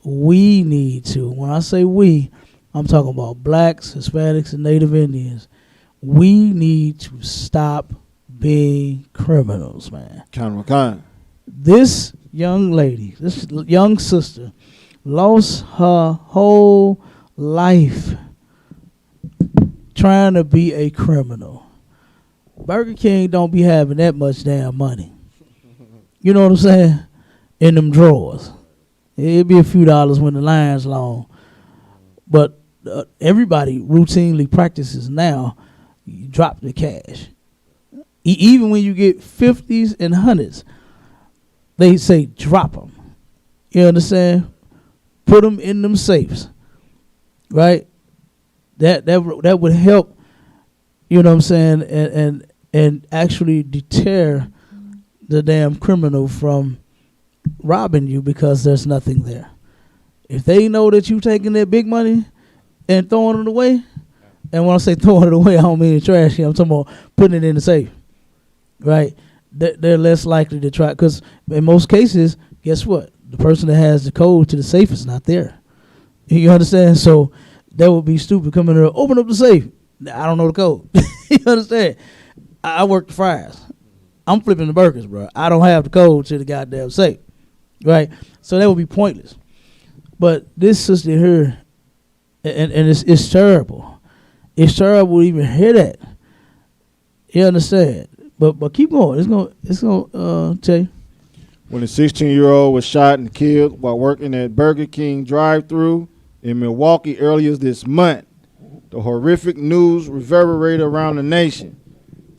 [SPEAKER 2] We need to. When I say we, I'm talking about blacks, Hispanics, and Native Indians. We need to stop being criminals, man.
[SPEAKER 3] Kind.
[SPEAKER 2] This young lady, this young sister, lost her whole life trying to be a criminal. Burger King don't be having that much damn money. You know what I'm saying? In them drawers. It'd be a few dollars when the line's long. But everybody routinely practices now, you drop the cash. Even when you get 50s and 100s, they say drop them. You understand? Put them in them safes. Right? That would help, you know what I'm saying, and actually deter the damn criminal from robbing you because there's nothing there. If they know that you taking their big money and throwing it away, and when I say throwing it away, I don't mean trash. I'm talking about putting it in the safe, right? They're less likely to try, because in most cases, guess what? The person that has the code to the safe is not there. You understand? So that would be stupid coming there, open up the safe. I don't know the code. You understand? I work the fries. I'm flipping the burgers, bro. I don't have the code to the goddamn safe, right? So that would be pointless. But this sister here, and it's terrible. It's terrible to even hear that. You understand? But keep going. It's gonna tell you.
[SPEAKER 3] When a 16-year-old was shot and killed while working at Burger King drive-thru in Milwaukee earlier this month, the horrific news reverberated around the nation.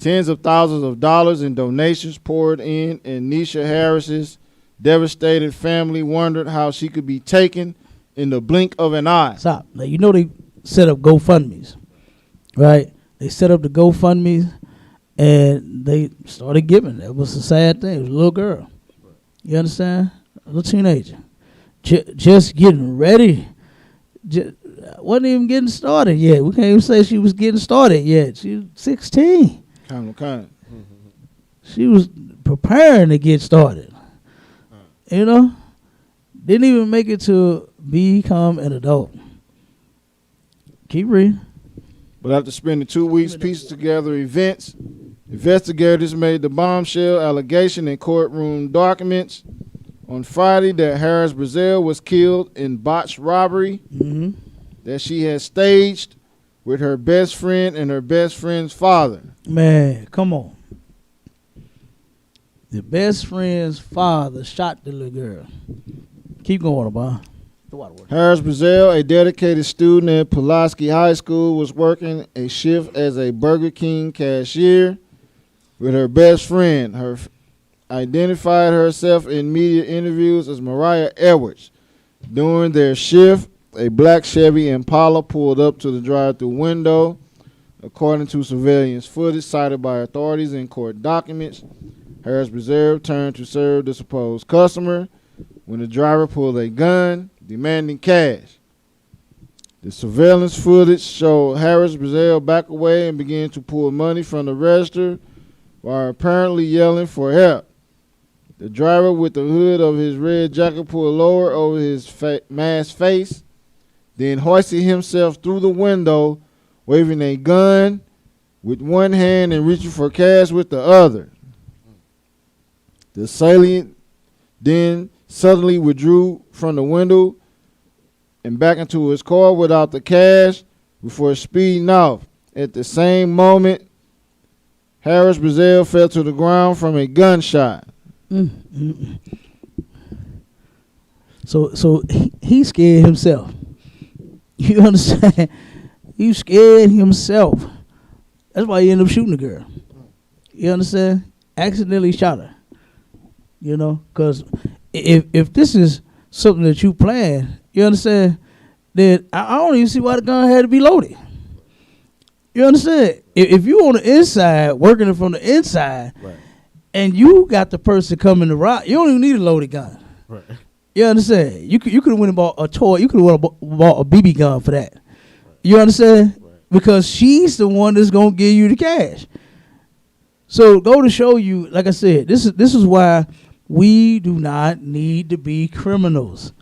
[SPEAKER 3] Tens of thousands of dollars in donations poured in, and Nisha Harris's devastated family wondered how she could be taken in the blink of an eye.
[SPEAKER 2] Stop. Now, you know they set up GoFundMes, right? They set up the GoFundMes, and they started giving. That was a sad thing. It was a little girl. You understand? A little teenager. Just getting ready. wasn't even getting started yet. We can't even say she was getting started yet. She was 16.
[SPEAKER 3] Kind of.
[SPEAKER 2] She was preparing to get started. You know? Didn't even make it to become an adult. Keep reading.
[SPEAKER 3] But after spending 2 weeks piecing together events, investigators made the bombshell allegation in courtroom documents on Friday that Harris Brazil was killed in botched robbery that she had staged with her best friend and her best friend's father.
[SPEAKER 2] Man, come on. The best friend's father shot the little girl. Keep going, Bob.
[SPEAKER 3] Harris Brazil, a dedicated student at Pulaski High School, was working a shift as a Burger King cashier with her best friend. Her identified herself in media interviews as Mariah Edwards. During their shift, a black Chevy Impala pulled up to the drive-thru window. According to surveillance footage cited by authorities in court documents, Harris Brazil turned to serve the supposed customer when the driver pulled a gun, demanding cash. The surveillance footage showed Harris Brazil back away and begin to pull money from the register while apparently yelling for help. The driver with the hood of his red jacket pulled lower over his masked face, then hoisted himself through the window, waving a gun with one hand and reaching for cash with the other. The assailant then suddenly withdrew from the window and back into his car without the cash before speeding off. At the same moment, Harris Brazil fell to the ground from a gunshot.
[SPEAKER 2] So he scared himself. You understand? He scared himself. That's why he ended up shooting the girl. You understand? Accidentally shot her. You know, because if this is something that you plan, you understand, then I don't even see why the gun had to be loaded. You understand? If you on the inside, working it from the inside, right, and you got the person coming to rob, you don't even need a loaded gun. Right. You understand? You could have went and bought a toy. You could have bought a BB gun for that. Right. You understand? Right. Because she's the one that's gonna give you the cash. So go to show you, like I said, this is why we do not need to be criminals.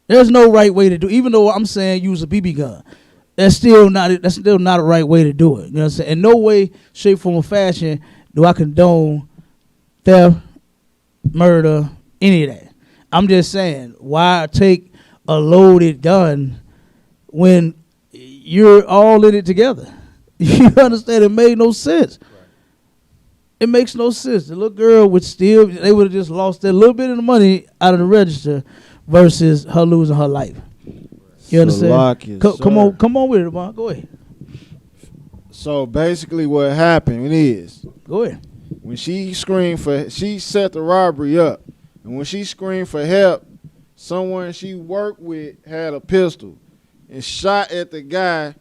[SPEAKER 2] There's no right way to do it. Even though I'm saying use a BB gun, that's still not a right way to do it. You know what I'm saying? In no way, shape, form, or fashion do I condone theft, murder, any of that. I'm just saying, why take a loaded gun when you're all in it together? You understand? It made no sense. It makes no sense. The little girl they would have just lost that little bit of the money out of the register versus her losing her life. You understand? Come on with it, man. Go ahead.
[SPEAKER 3] So basically what happened is,
[SPEAKER 2] go ahead.
[SPEAKER 3] When she set the robbery up. And when she screamed for help, someone she worked with had a pistol and shot at the guy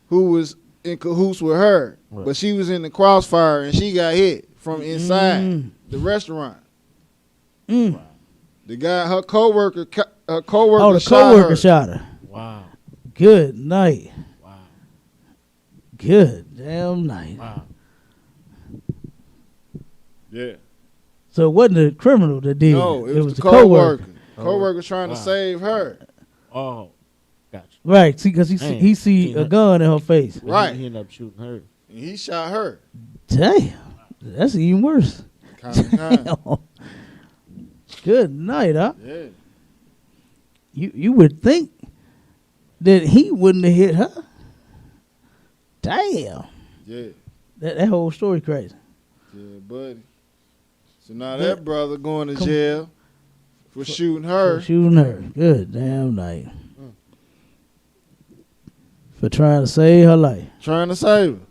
[SPEAKER 3] who was in cahoots with her. Right. But she was in the crossfire and she got hit from inside the restaurant. The guy, her coworker
[SPEAKER 2] shot her.
[SPEAKER 4] Wow.
[SPEAKER 2] Good night.
[SPEAKER 4] Wow.
[SPEAKER 2] Good damn night.
[SPEAKER 4] Wow.
[SPEAKER 3] Yeah.
[SPEAKER 2] So it wasn't the criminal that did it.
[SPEAKER 3] No, it was the coworker. Coworker trying to save her.
[SPEAKER 4] Oh, gotcha.
[SPEAKER 2] Right, because he see a gun in her face.
[SPEAKER 3] Right.
[SPEAKER 4] He ended up shooting her.
[SPEAKER 3] And he shot her.
[SPEAKER 2] Damn. That's even worse.
[SPEAKER 3] Kind.
[SPEAKER 2] Good night, huh?
[SPEAKER 3] Yeah.
[SPEAKER 2] You would think that he wouldn't have hit her. Damn.
[SPEAKER 3] Yeah.
[SPEAKER 2] That whole story crazy.
[SPEAKER 3] Yeah, buddy. So now that brother going to jail for shooting her.
[SPEAKER 2] Good damn night. For trying to save her life.
[SPEAKER 3] Trying to save her.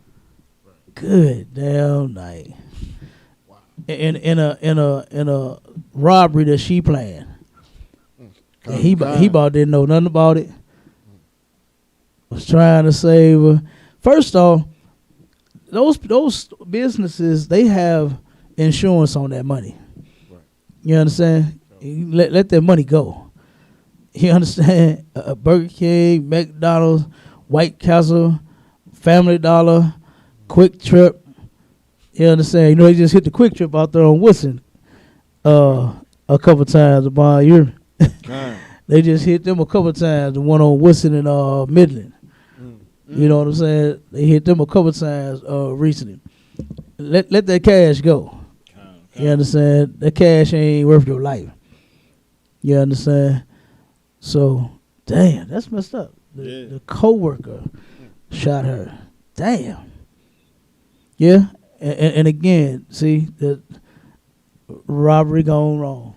[SPEAKER 2] Good damn night. Wow. In a robbery that she planned. And he about didn't know nothing about it. Was trying to save her. First off, those businesses, they have insurance on that money. Right. You understand? Let that money go. You understand? Burger King, McDonald's, White Castle, Family Dollar, Quick Trip. You understand? You know, they just hit the Quick Trip out there on Woodson a couple times about a year. They just hit them a couple times, the one on Woodson and Midland. You know what I'm saying? They hit them a couple times recently. Let that cash go. You understand? That cash ain't worth your life. You understand? So, damn, that's messed up. The co-worker shot her. Damn. Yeah. And again, see, the robbery gone wrong.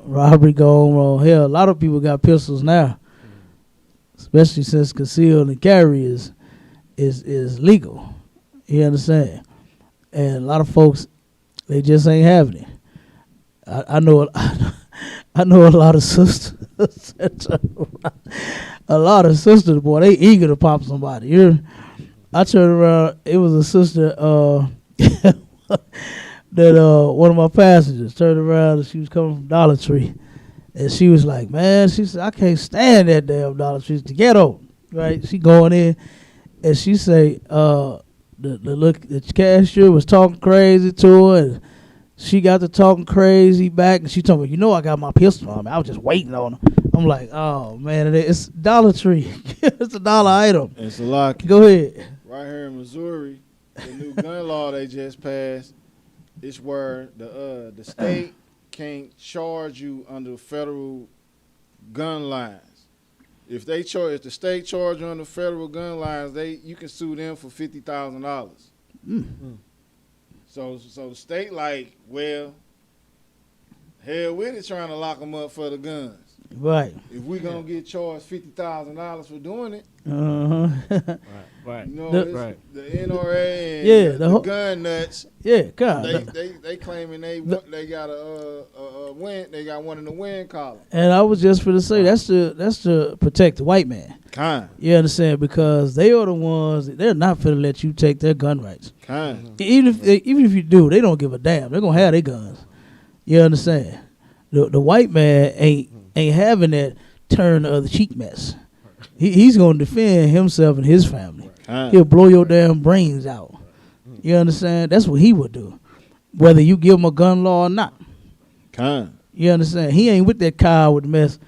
[SPEAKER 2] Robbery gone wrong. Hell, a lot of people got pistols now, especially since conceal and carry is legal. You understand? And a lot of folks, they just ain't having it. I know a lot of sisters. A lot of sisters, boy, they eager to pop somebody. I turned around, it was a sister that one of my passengers turned around and she was coming from Dollar Tree. And she was like, man, she said, I can't stand that damn Dollar Tree. It's the ghetto, right? She going in and she say, the cashier was talking crazy to her and she got to talking crazy back and she told me, you know I got my pistol on me. I was just waiting on her. I'm like, oh, man, it's Dollar Tree. It's a dollar item.
[SPEAKER 3] It's a lot.
[SPEAKER 2] Go ahead.
[SPEAKER 3] Right here in Missouri, the new gun law they just passed, it's where the state can't charge you under federal gun lines. If the state charge you under federal gun lines, you can sue them for $50,000. So the state like, well, hell with it, trying to lock them up for the guns.
[SPEAKER 2] Right.
[SPEAKER 3] If we gonna get charged $50,000 for doing it,
[SPEAKER 4] right.
[SPEAKER 3] You know,
[SPEAKER 4] Right.
[SPEAKER 3] The NRA and the gun nuts.
[SPEAKER 2] Yeah, God.
[SPEAKER 3] They claiming they got a win. They got one in the win column.
[SPEAKER 2] And I was just going to say that's to protect the white man. You understand? Because they are the ones. They're not finna let you take their gun rights. Even if you do, they don't give a damn. They're gonna have their guns. You understand? The white man ain't having that turn of the cheek mess. He's gonna defend himself and his family. He'll blow your damn brains out. You understand? That's what he would do, whether you give him a gun law or not. You understand? He ain't with that car with the mess.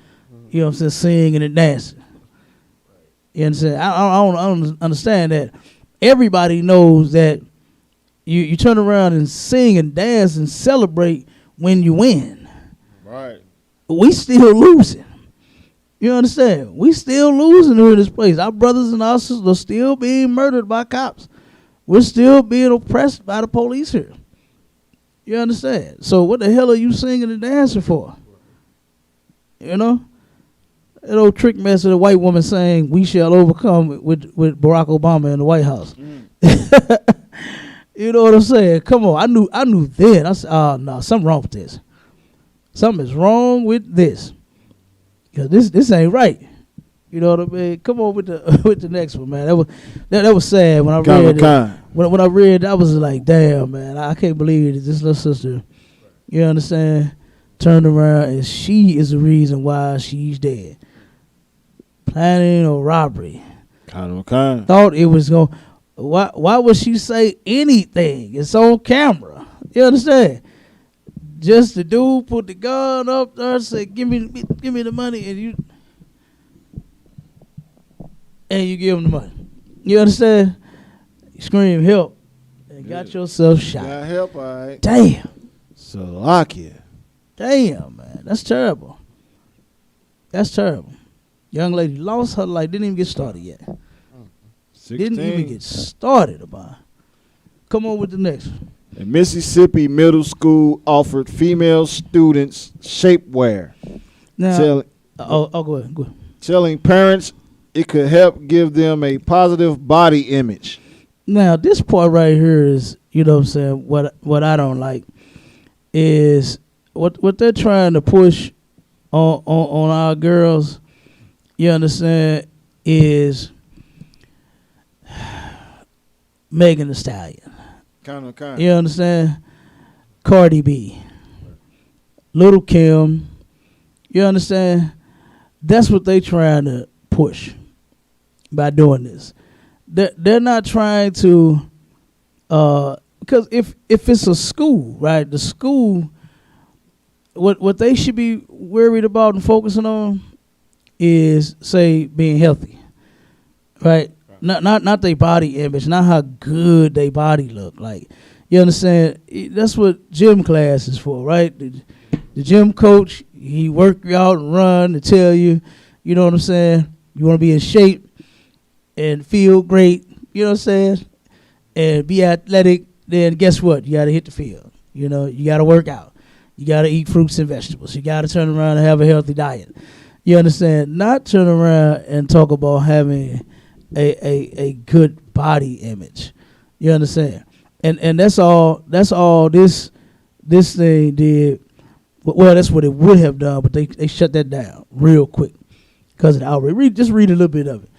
[SPEAKER 2] You know what I'm saying? Singing and dancing. You understand? I don't understand that. Everybody knows that you turn around and sing and dance and celebrate when you win.
[SPEAKER 3] Right.
[SPEAKER 2] We still losing. You understand? We still losing here in this place. Our brothers and our sisters are still being murdered by cops. We're still being oppressed by the police here. You understand? So what the hell are you singing and dancing for? You know? That old trick mess of the white woman saying, we shall overcome with Barack Obama in the White House. You know what I'm saying? Come on. I knew then. I said, oh, no, something wrong with this. Something is wrong with this. Because this ain't right. You know what I mean? Come on with the next one, man. That was sad when I read it. When I read it, I was like, damn, man, I can't believe it. This little sister, you understand, turned around and she is the reason why she's dead. Planning a robbery. Thought it was going. Why would she say anything? It's on camera. You understand? Just the dude put the gun up there and say, give me the money, and you give him the money. You understand? You scream help and got yourself shot.
[SPEAKER 3] Got help, all right.
[SPEAKER 2] Damn.
[SPEAKER 3] Slovakia.
[SPEAKER 2] Damn, man. That's terrible. That's terrible. Young lady lost her life. Didn't even get started yet.
[SPEAKER 3] 16.
[SPEAKER 2] Didn't even get started about. Come on with the next one.
[SPEAKER 3] A Mississippi middle school offered female students shapewear.
[SPEAKER 2] Now, go ahead.
[SPEAKER 3] Telling parents it could help give them a positive body image.
[SPEAKER 2] Now, this part right here is, you know what I'm saying, what I don't like is what they're trying to push on our girls, you understand, is Megan Thee Stallion.
[SPEAKER 3] Kind.
[SPEAKER 2] You understand? Cardi B, Little Kim, You understand? That's what they trying to push by doing this. They're not trying to, because if it's a school, right? The school, what they should be worried about and focusing on is, say, being healthy, right? Not their body image, not how good their body look. Like, you understand? That's what gym class is for, right? The gym coach, he work you out and run to tell you, you know what I'm saying? You want to be in shape and feel great, you know what I'm saying? And be athletic, then guess what? You got to hit the field. You know, you got to work out. You got to eat fruits and vegetables. You got to turn around and have a healthy diet. You understand? Not turn around and talk about having a good body image. You understand? And that's all this thing did. Well, that's what it would have done, but they shut that down real quick because of the outrage. Just read a little bit of it.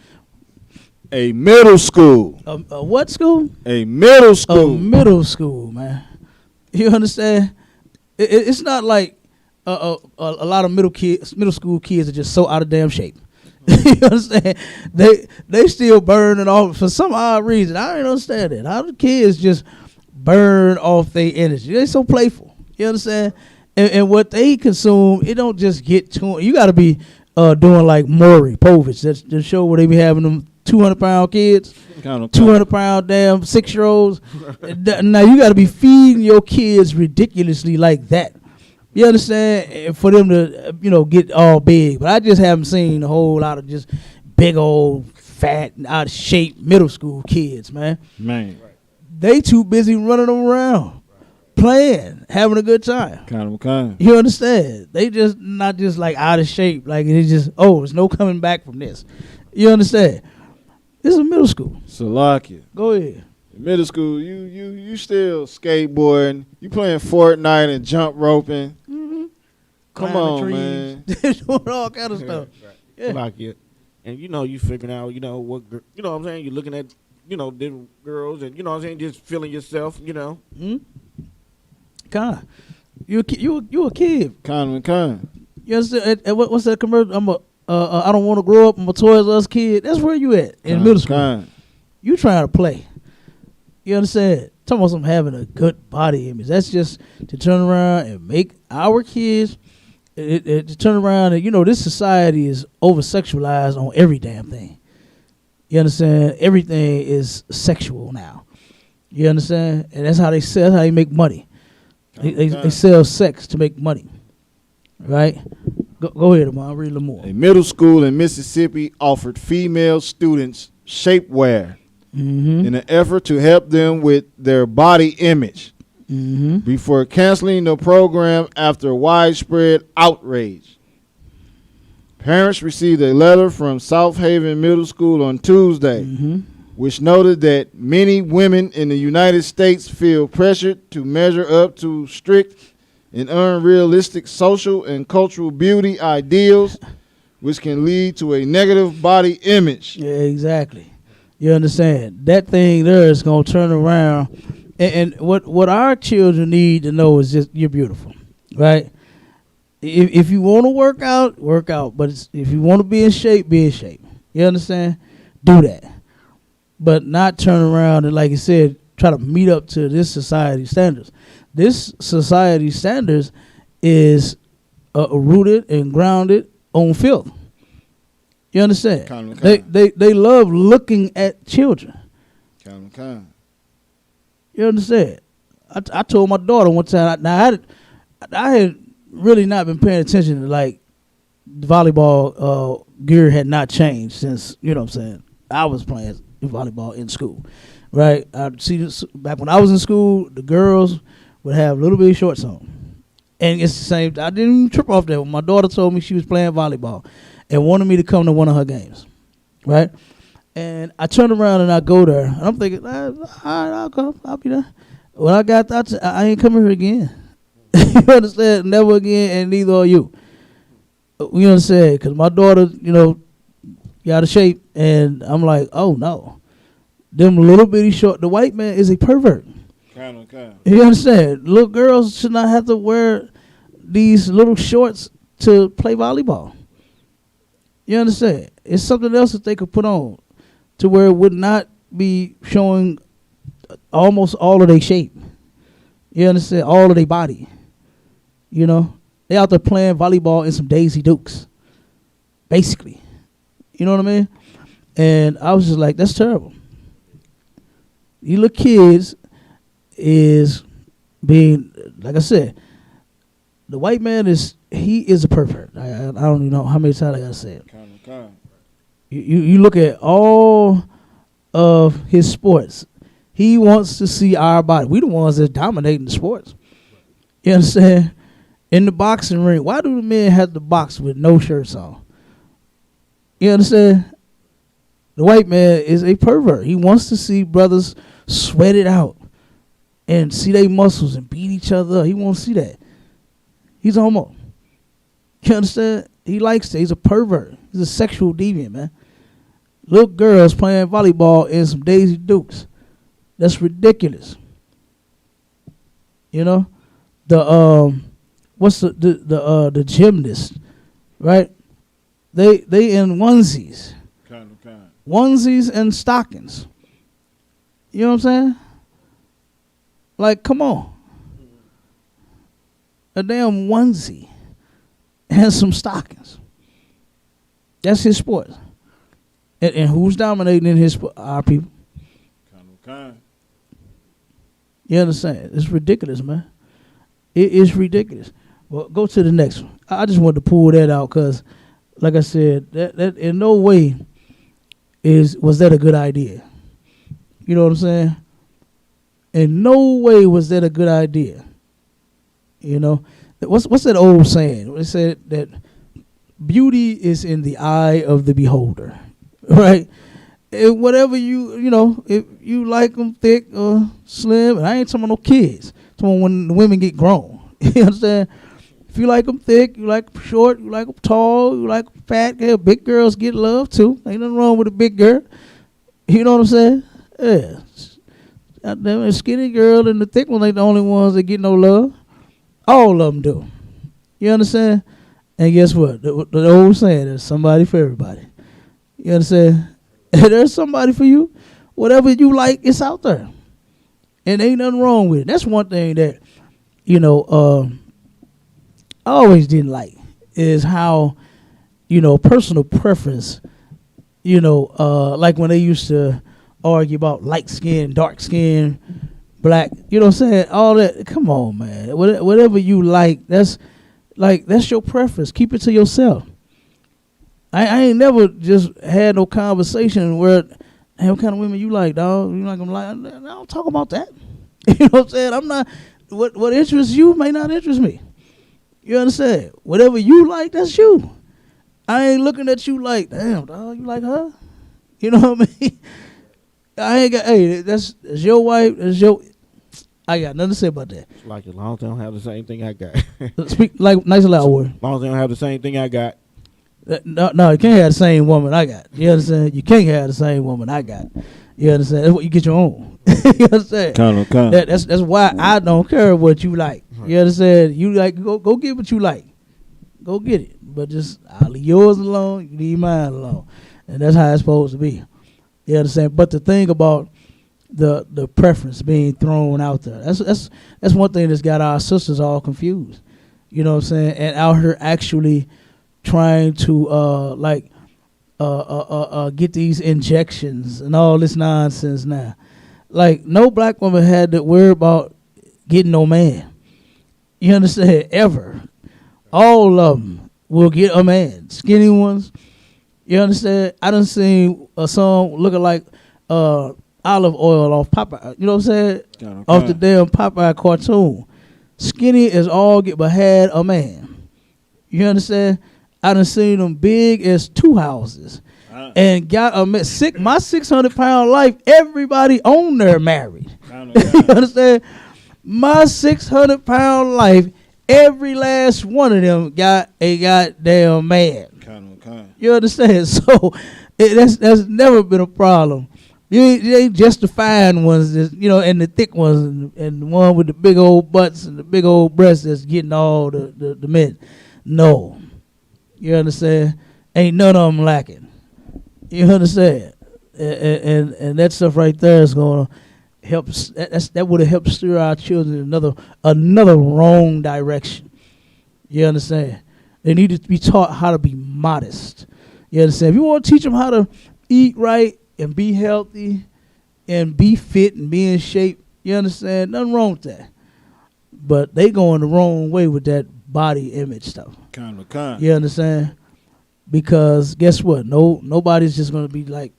[SPEAKER 3] A middle school.
[SPEAKER 2] A what school?
[SPEAKER 3] A middle school.
[SPEAKER 2] A middle school, man. You understand? It's not like a lot of middle school kids are just so out of damn shape. You understand? They still burning off for some odd reason. I don't understand it. How the kids just burn off their energy? They so playful. You understand? And what they consume, it don't just get to them. You got to be doing like Maury Povich, that's the show where they be having them 200-pound kids, 200-pound damn 6-year-olds. Now you got to be feeding your kids ridiculously like that. You understand? And for them to, get all big. But I just haven't seen a whole lot of just big old fat, out of shape middle school kids, man. They too busy running around, playing, having a good time.
[SPEAKER 3] Kind.
[SPEAKER 2] You understand? They just not just like out of shape. Like it's just, there's no coming back from this. You understand? This is a middle school.
[SPEAKER 3] Salakia.
[SPEAKER 2] Go ahead.
[SPEAKER 3] Middle school, you still skateboarding. You playing Fortnite and jump roping.
[SPEAKER 2] Mm-hmm.
[SPEAKER 3] Come on, man.
[SPEAKER 2] Doing all kind of stuff.
[SPEAKER 4] Yeah. Like and you figuring out, what, what I'm saying? You're looking at, different girls and, what I'm saying, just feeling yourself,
[SPEAKER 2] Mm-hmm. Kind. You a kid.
[SPEAKER 3] Kind.
[SPEAKER 2] You understand? What's that commercial? I don't want to grow up. I'm a Toys R Us kid. That's where you at in middle school. You trying to play. You understand? Talking about some having a good body image. That's just to turn around and make our kids to turn around and, this society is over-sexualized on every damn thing. You understand? Everything is sexual now. You understand? And that's how they sell. That's how they make money. They sell sex to make money. Right? Go ahead, Amon. Read a little more.
[SPEAKER 3] A middle school in Mississippi offered female students shapewear in an effort to help them with their body image before canceling the program after widespread outrage. Parents received a letter from South Haven Middle School on Tuesday, which noted that many women in the United States feel pressured to measure up to strict and unrealistic social and cultural beauty ideals, which can lead to a negative body image.
[SPEAKER 2] Yeah, exactly. You understand? That thing there is going to turn around. And what our children need to know is just you're beautiful, right? If you want to work out. But if you want to be in shape, be in shape. You understand? Do that. But not turn around and, like you said, try to meet up to this society standards. This society standards is rooted and grounded on filth. You understand? They love looking at children. You understand? I told my daughter one time. Now I had really not been paying attention to, like, the volleyball gear had not changed since, you know what I'm saying, I was playing volleyball in school, right? I see this, back when I was in school, the girls would have little bitty shorts on, and it's the same. I didn't even trip off that when my daughter told me she was playing volleyball and wanted me to come to one of her games, right? And I turn around and I go there, and I'm thinking, all right, I'll go, I'll be there. When I got that, I ain't coming here again. You understand? Never again, and neither are you. You understand? Because my daughter, got a shape, and I'm like, oh no, them little bitty short. The white man is a pervert.
[SPEAKER 3] Kind.
[SPEAKER 2] You understand? Little girls should not have to wear these little shorts to play volleyball. You understand? It's something else that they could put on to where it would not be showing almost all of their shape. You understand? All of their body. You know? They out there playing volleyball in some Daisy Dukes. Basically. You know what I mean? And I was just like, that's terrible. These little kids is being, like I said, the white man is a pervert. I don't even know how many times I gotta say it. You look at all of his sports. He wants to see our body. We the ones that's dominating the sports. You understand? In the boxing ring, why do the men have to box with no shirts on? You understand? The white man is a pervert. He wants to see brothers sweat it out and see their muscles and beat each other up. He won't see that. He's a homo. You understand? He likes that. He's a pervert. He's a sexual deviant, man. Little girls playing volleyball in some Daisy Dukes. That's ridiculous. You know? What's the gymnast, right? They in onesies. Onesies and stockings. You know what I'm saying? Like, come on. A damn onesie and some stockings. That's his sport. And who's dominating in his sport? Our people. You understand? It's ridiculous, man. It is ridiculous. Well, go to the next one. I just wanted to pull that out because, like I said, that in no way was that a good idea. You know what I'm saying? In no way was that a good idea. You know, what's that old saying? They said that beauty is in the eye of the beholder, right? And whatever you know, if you like them thick or slim, and I ain't talking about no kids. I'm talking about when the women get grown. You understand? If you like them thick, you like them short, you like them tall, you like them fat. Yeah, big girls get love too. Ain't nothing wrong with a big girl. You know what I'm saying? Yeah. The skinny girl and the thick one ain't the only ones that get no love. All of them do. You understand? And guess what? The old saying, there's somebody for everybody. You understand? There's somebody for you. Whatever you like, it's out there. And ain't nothing wrong with it. That's one thing that, you know, I always didn't like is how, you know, personal preference, you know, like when they used to argue about light skin, dark skin, black, you know what I'm saying? All that. Come on, man. Whatever you like, that's your preference. Keep it to yourself. I ain't never just had no conversation where, hey, what kind of women you like, dog? You like them like? I don't talk about that. You know what I'm saying? I'm not, what interests you may not interest me. You understand? Whatever you like, that's you. I ain't looking at you like, damn, dog, you like her? You know what I mean? I ain't got, hey, that's your wife, that's your, I got nothing to say about that.
[SPEAKER 4] It's like as long as they don't have the same thing I got.
[SPEAKER 2] Speak like nice and loud word.
[SPEAKER 4] As long as they don't have the same thing I got.
[SPEAKER 2] No, you can't have the same woman I got. You understand? You can't have the same woman I got. You understand? That's what you get your own. You understand? That's why I don't care what you like. You understand? You like go get what you like. Go get it. But just I'll leave yours alone, you leave mine alone. And that's how it's supposed to be. You understand? But the thing about the preference being thrown out there, that's one thing that's got our sisters all confused. You know what I'm saying? And out here actually trying to get these injections and all this nonsense now. Like, no black woman had to worry about getting no man. You understand? Ever. All of them will get a man. Skinny ones. You understand? I done seen a song looking like olive oil off Popeye. You know what I'm saying? Off the damn Popeye cartoon. Skinny as all get, but had a man. You understand? I done seen them big as two houses. And got a man. My 600-pound life, everybody on there married. You understand? My 600-pound life, every last one of them got a goddamn man. You understand? So that's never been a problem. You ain't just the fine ones, you know, and the thick ones, and the one with the big old butts and the big old breasts that's getting all the men. No. You understand? Ain't none of them lacking. You understand? And that stuff right there is going to help. That would have helped steer our children in another wrong direction. You understand? They need to be taught how to be modest. You understand? If you want to teach them how to eat right and be healthy and be fit and be in shape, you understand? Nothing wrong with that. But they going the wrong way with that body image stuff.
[SPEAKER 3] Kind of.
[SPEAKER 2] You understand? Because guess what? Nobody's just going to be like,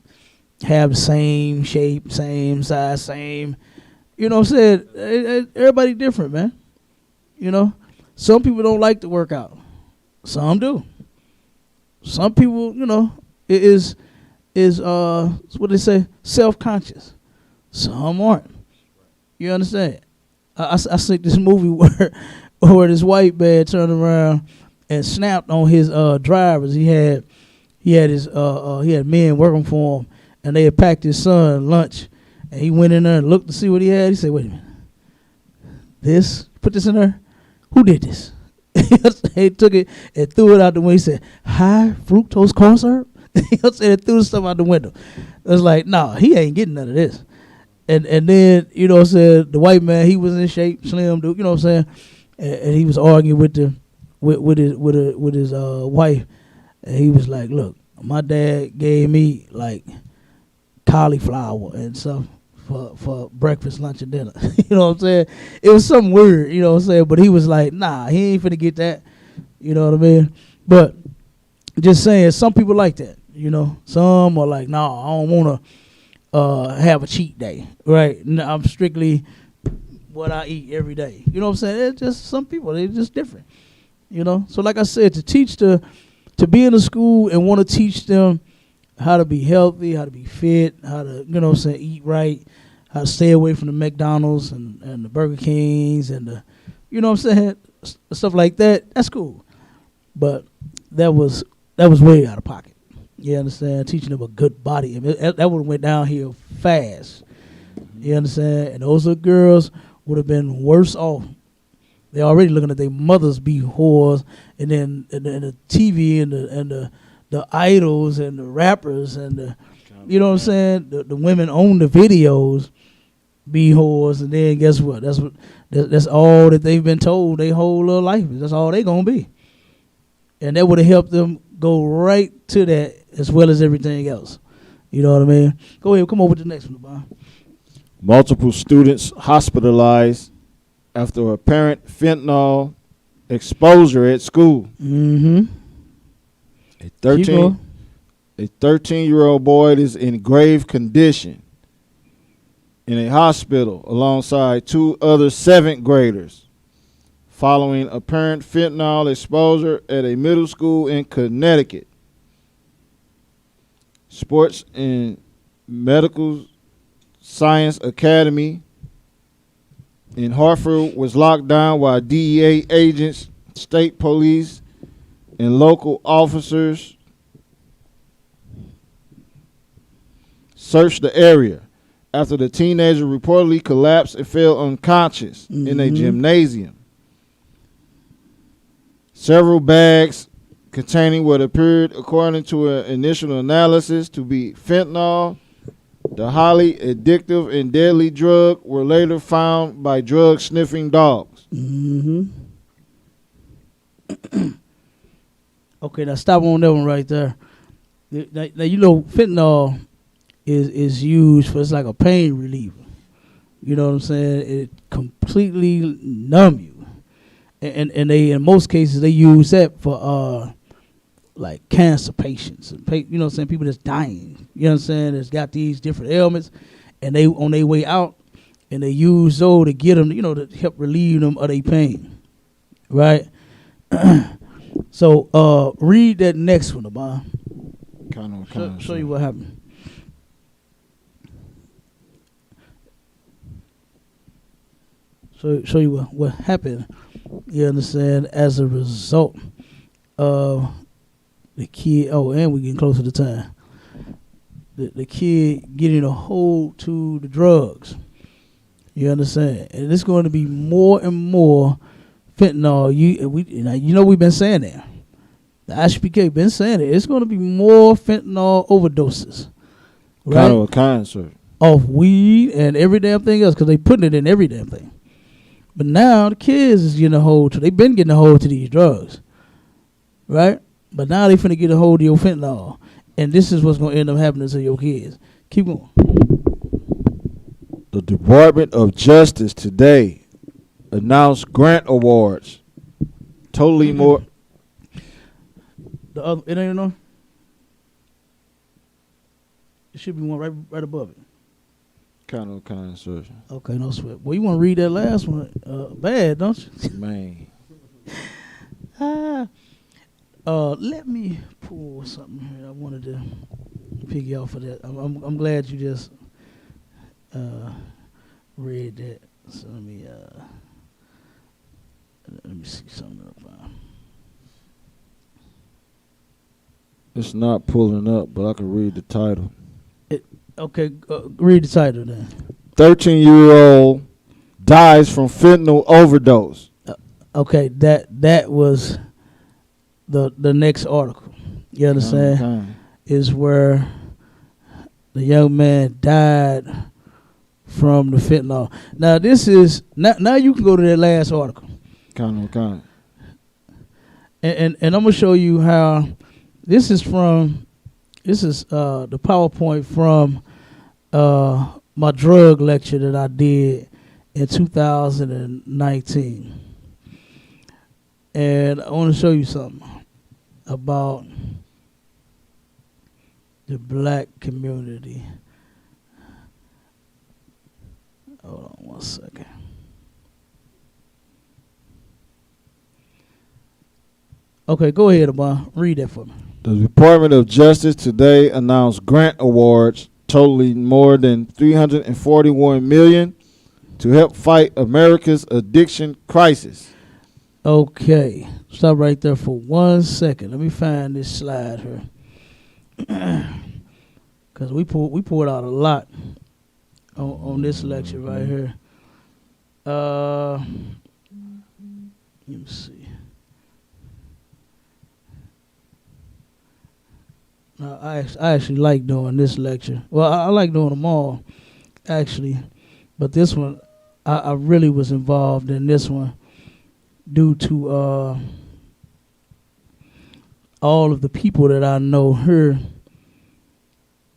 [SPEAKER 2] have the same shape, same size, same. You know what I'm saying? Everybody different, man. You know? Some people don't like to work out. Some do. Some people, you know, it is what they say, self-conscious. Some aren't. You understand? I seen this movie where this white man turned around and snapped on his drivers. He had men working for him, and they had packed his son lunch, and he went in there and looked to see what he had. He said, "Wait a minute, put this in there. Who did this?" He took it and threw it out the window. He said, "High fructose corn syrup." He threw the stuff out the window. It was like, no, he ain't getting none of this. And then, you know what I'm saying, the white man, he was in shape, slim dude, you know what I'm saying? And he was arguing with his wife. And he was like, "Look, my dad gave me like cauliflower and stuff for breakfast, lunch, and dinner." You know what I'm saying? It was something weird, you know what I'm saying? But he was like, nah, he ain't finna get that. You know what I mean? But just saying, some people like that, you know. Some are like, nah, I don't want to have a cheat day, right? No, I'm strictly what I eat every day. You know what I'm saying? It's just some people, they're just different, you know. So like I said, to be in a school and want to teach them how to be healthy, how to be fit, how to, you know what I'm saying, eat right, how to stay away from the McDonald's and the Burger Kings and the, you know what I'm saying, stuff like that, that's cool. But that was way out of pocket. You understand? Teaching them a good body. I mean, that would have went downhill fast. You understand? And those little girls would have been worse off. They're already looking at their mothers be whores, and then the TV and the idols and the rappers and the, you know what I'm saying, the women own the videos be whores, and then guess what? That's all that they've been told their whole little life. That's all they gonna be. And that would have helped them go right to that as well as everything else. You know what I mean? Go ahead, come over to the next one, Bob.
[SPEAKER 3] Multiple students hospitalized after apparent fentanyl exposure at school.
[SPEAKER 2] Mm-hmm.
[SPEAKER 3] A 13-year-old boy is in grave condition in a hospital alongside two other 7th graders following apparent fentanyl exposure at a middle school in Connecticut. Sports and Medical Science Academy in Hartford was locked down while DEA agents, state police, and local officers searched the area after the teenager reportedly collapsed and fell unconscious in a gymnasium. Several bags containing what appeared, according to an initial analysis, to be fentanyl, the highly addictive and deadly drug, were later found by drug-sniffing dogs.
[SPEAKER 2] Mm-hmm. Okay, now stop on that one right there. Now you know fentanyl is used for, it's like a pain reliever. You know what I'm saying? It completely numb you. And they, in most cases, they use that for like cancer patients and you know what I'm saying, people that's dying. You know what I'm saying? That's got these different ailments, and they on their way out, and they use those to get them, you know, to help relieve them of their pain, right? So read that next one, Abba. Show you what happened. Show you what happened. You understand? As a result of the kid. Oh, and we're getting closer to time. The kid getting a hold to the drugs. You understand? And it's going to be more and more fentanyl. You know we've been saying that. The ISPK been saying it. It's going to be more fentanyl overdoses.
[SPEAKER 3] Kind of a kind, sir.
[SPEAKER 2] Of weed and every damn thing else because they putting it in every damn thing. But now the kids is getting a hold to. They've been getting a hold to these drugs, right? But now they finna get a hold of your fentanyl, and this is what's gonna end up happening to your kids. Keep going.
[SPEAKER 3] The Department of Justice today announced grant awards. Totally more.
[SPEAKER 2] The other, it ain't no. It should be one right above it.
[SPEAKER 3] Kind, sir.
[SPEAKER 2] Okay, no sweat. Well, you want to read that last one bad, don't you?
[SPEAKER 3] Man.
[SPEAKER 2] Let me pull something here. I wanted to piggy off of that. I'm glad you just read that. So let me see something up.
[SPEAKER 3] It's not pulling up, but I can read the title.
[SPEAKER 2] Okay, read the title then.
[SPEAKER 3] 13-year-old dies from fentanyl overdose.
[SPEAKER 2] Okay, that was the next article. You understand? Is where the young man died from the fentanyl. Now this is now you can go to that last article.
[SPEAKER 3] Kind.
[SPEAKER 2] And I'm gonna show you how this is the PowerPoint from my drug lecture that I did in 2019. And I want to show you something about the black community. Hold on one second. Okay, go ahead, Abba. Read that for me.
[SPEAKER 3] The Department of Justice today announced grant awards totaling more than $341 million to help fight America's addiction crisis.
[SPEAKER 2] Okay, stop right there for 1 second. Let me find this slide here, because we pulled out a lot on this lecture right here. Let me see. Now, I actually like doing this lecture. Well, I like doing them all, actually, but this one I really was involved in this one due to all of the people that I know here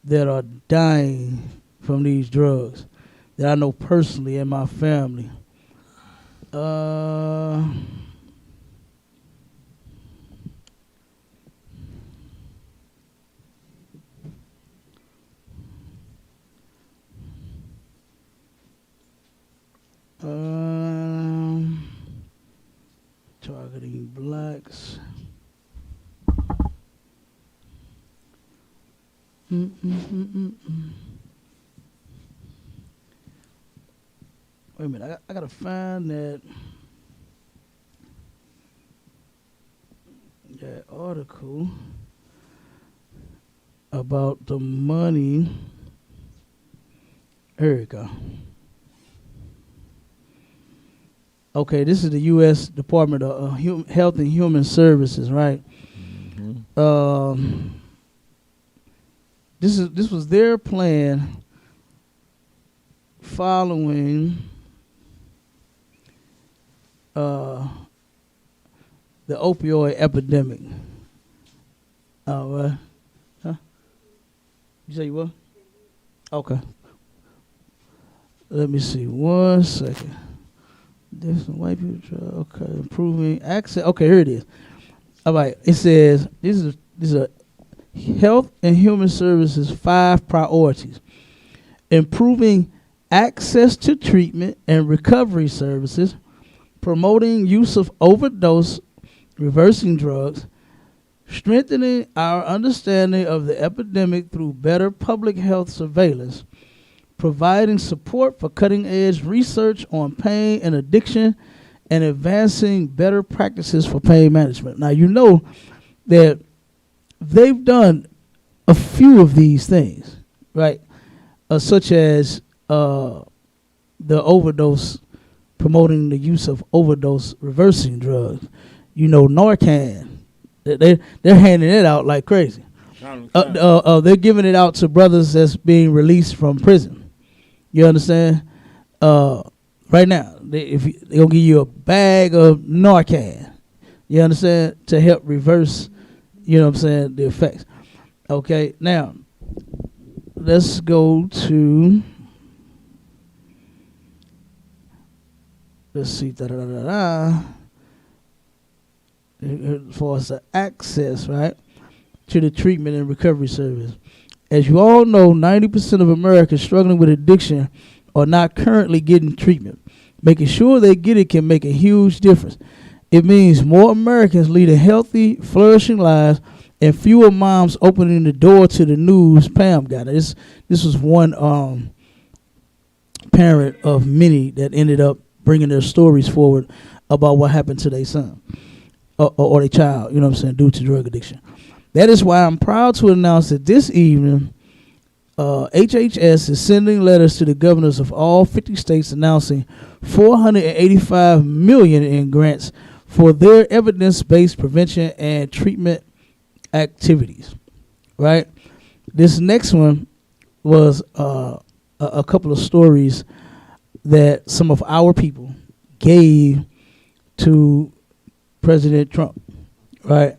[SPEAKER 2] that are dying from these drugs that I know personally in my family. Targeting blacks. Wait a minute, I gotta find that article about the money. Here we go. Okay, this is the U.S. Department of Health and Human Services, right? Mm-hmm. This was their plan following the opioid epidemic. All right. Huh? You say you what? Okay. Let me see. 1 second. Different white people. Okay. Improving access. Okay, here it is. All right. It says this is a Health and Human Services 5 priorities. Improving access to treatment and recovery services, promoting use of overdose reversing drugs, strengthening our understanding of the epidemic through better public health surveillance, providing support for cutting-edge research on pain and addiction, and advancing better practices for pain management. Now, you know that they've done a few of these things, right? Such as the overdose, promoting the use of overdose reversing drugs. You know, Narcan They're handing it out like crazy. They're giving it out to brothers that's being released from prison. You understand? Right now, they're gonna give you a bag of Narcan. You understand? To help reverse, you know what I'm saying, the effects. Okay, now let's go to. Let's see. As far as the access, right, to the treatment and recovery service. As you all know, 90% of Americans struggling with addiction are not currently getting treatment. Making sure they get it can make a huge difference. It means more Americans leading healthy, flourishing lives, and fewer moms opening the door to the news. Pam got it. This was one parent of many that ended up bringing their stories forward about what happened to their son or their child, you know what I'm saying, due to drug addiction. That is why I'm proud to announce that this evening, HHS is sending letters to the governors of all 50 states announcing $485 million in grants for their evidence-based prevention and treatment activities. Right? This next one was a couple of stories that some of our people gave to President Trump, right?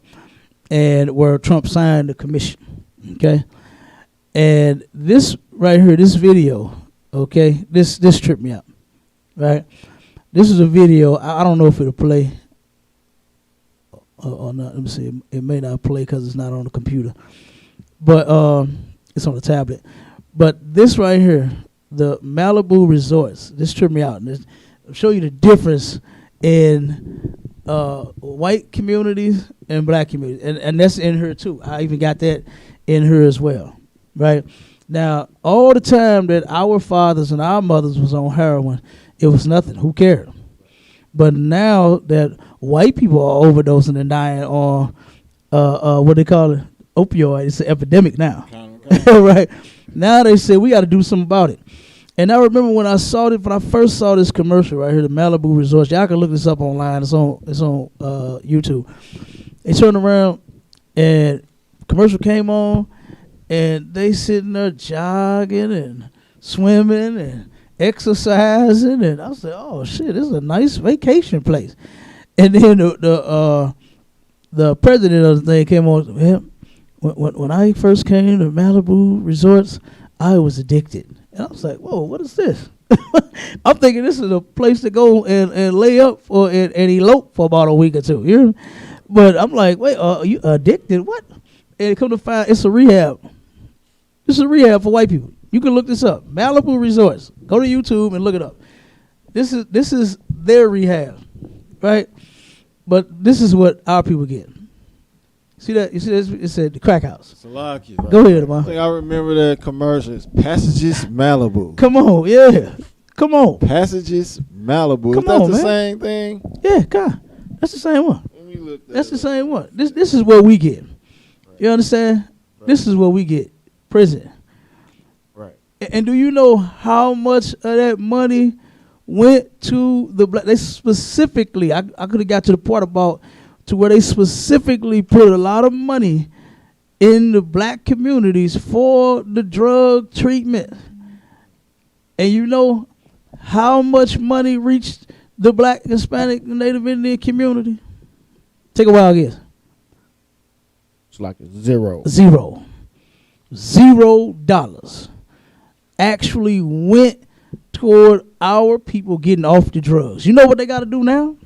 [SPEAKER 2] And where Trump signed the commission, okay? And this right here, this video, okay, this tripped me out, right? This is a video. I don't know if it'll play or not. Let me see. It may not play because it's not on the computer, but it's on the tablet. But this right here, the Malibu resorts, this tripped me out. And I'll show you the difference in white communities and black communities, and that's in her too. I even got that in her as well, right? Now, all the time that our fathers and our mothers was on heroin, it was nothing. Who cared? But now that white people are overdosing and dying on what they call it, opioid, it's an epidemic now, right? Now they say we got to do something about it. And I remember when I first saw this commercial right here, the Malibu Resorts. Y'all can look this up online. It's on YouTube. They turned around and commercial came on, and they sitting there jogging and swimming and exercising, and I was like, oh shit, this is a nice vacation place. And then the president of the thing came on. Yeah, when I first came to Malibu Resorts, I was addicted. And I was like, whoa, what is this? I'm thinking this is a place to go and lay up for and elope for about a week or two. You know? But I'm like, wait, are you addicted? What? And come to find, it's a rehab. It's a rehab for white people. You can look this up. Malibu Resorts. Go to YouTube and look it up. This is their rehab, right? But this is what our people get. See that? You see this? It said the crack house.
[SPEAKER 3] Salaki,
[SPEAKER 2] right? Go ahead, man.
[SPEAKER 3] I remember that commercial. It's Passages Malibu.
[SPEAKER 2] Come on, yeah. Come on.
[SPEAKER 3] Passages Malibu.
[SPEAKER 2] Come
[SPEAKER 3] Is that
[SPEAKER 2] on,
[SPEAKER 3] the
[SPEAKER 2] man.
[SPEAKER 3] same thing?
[SPEAKER 2] Yeah, God. That's the same one.
[SPEAKER 3] Let me look that
[SPEAKER 2] That's the
[SPEAKER 3] up.
[SPEAKER 2] same one. This is what we get. You understand?
[SPEAKER 3] Right.
[SPEAKER 2] This is what we get. Prison.
[SPEAKER 3] Right.
[SPEAKER 2] And do you know how much of that money went to the black? They specifically, I could have got to the part about to where they specifically put a lot of money in the black communities for the drug treatment. And you know how much money reached the black, Hispanic, Native Indian community? Take a wild guess.
[SPEAKER 4] It's like a zero.
[SPEAKER 2] $0 actually went toward our people getting off the drugs. You know what they got to do now?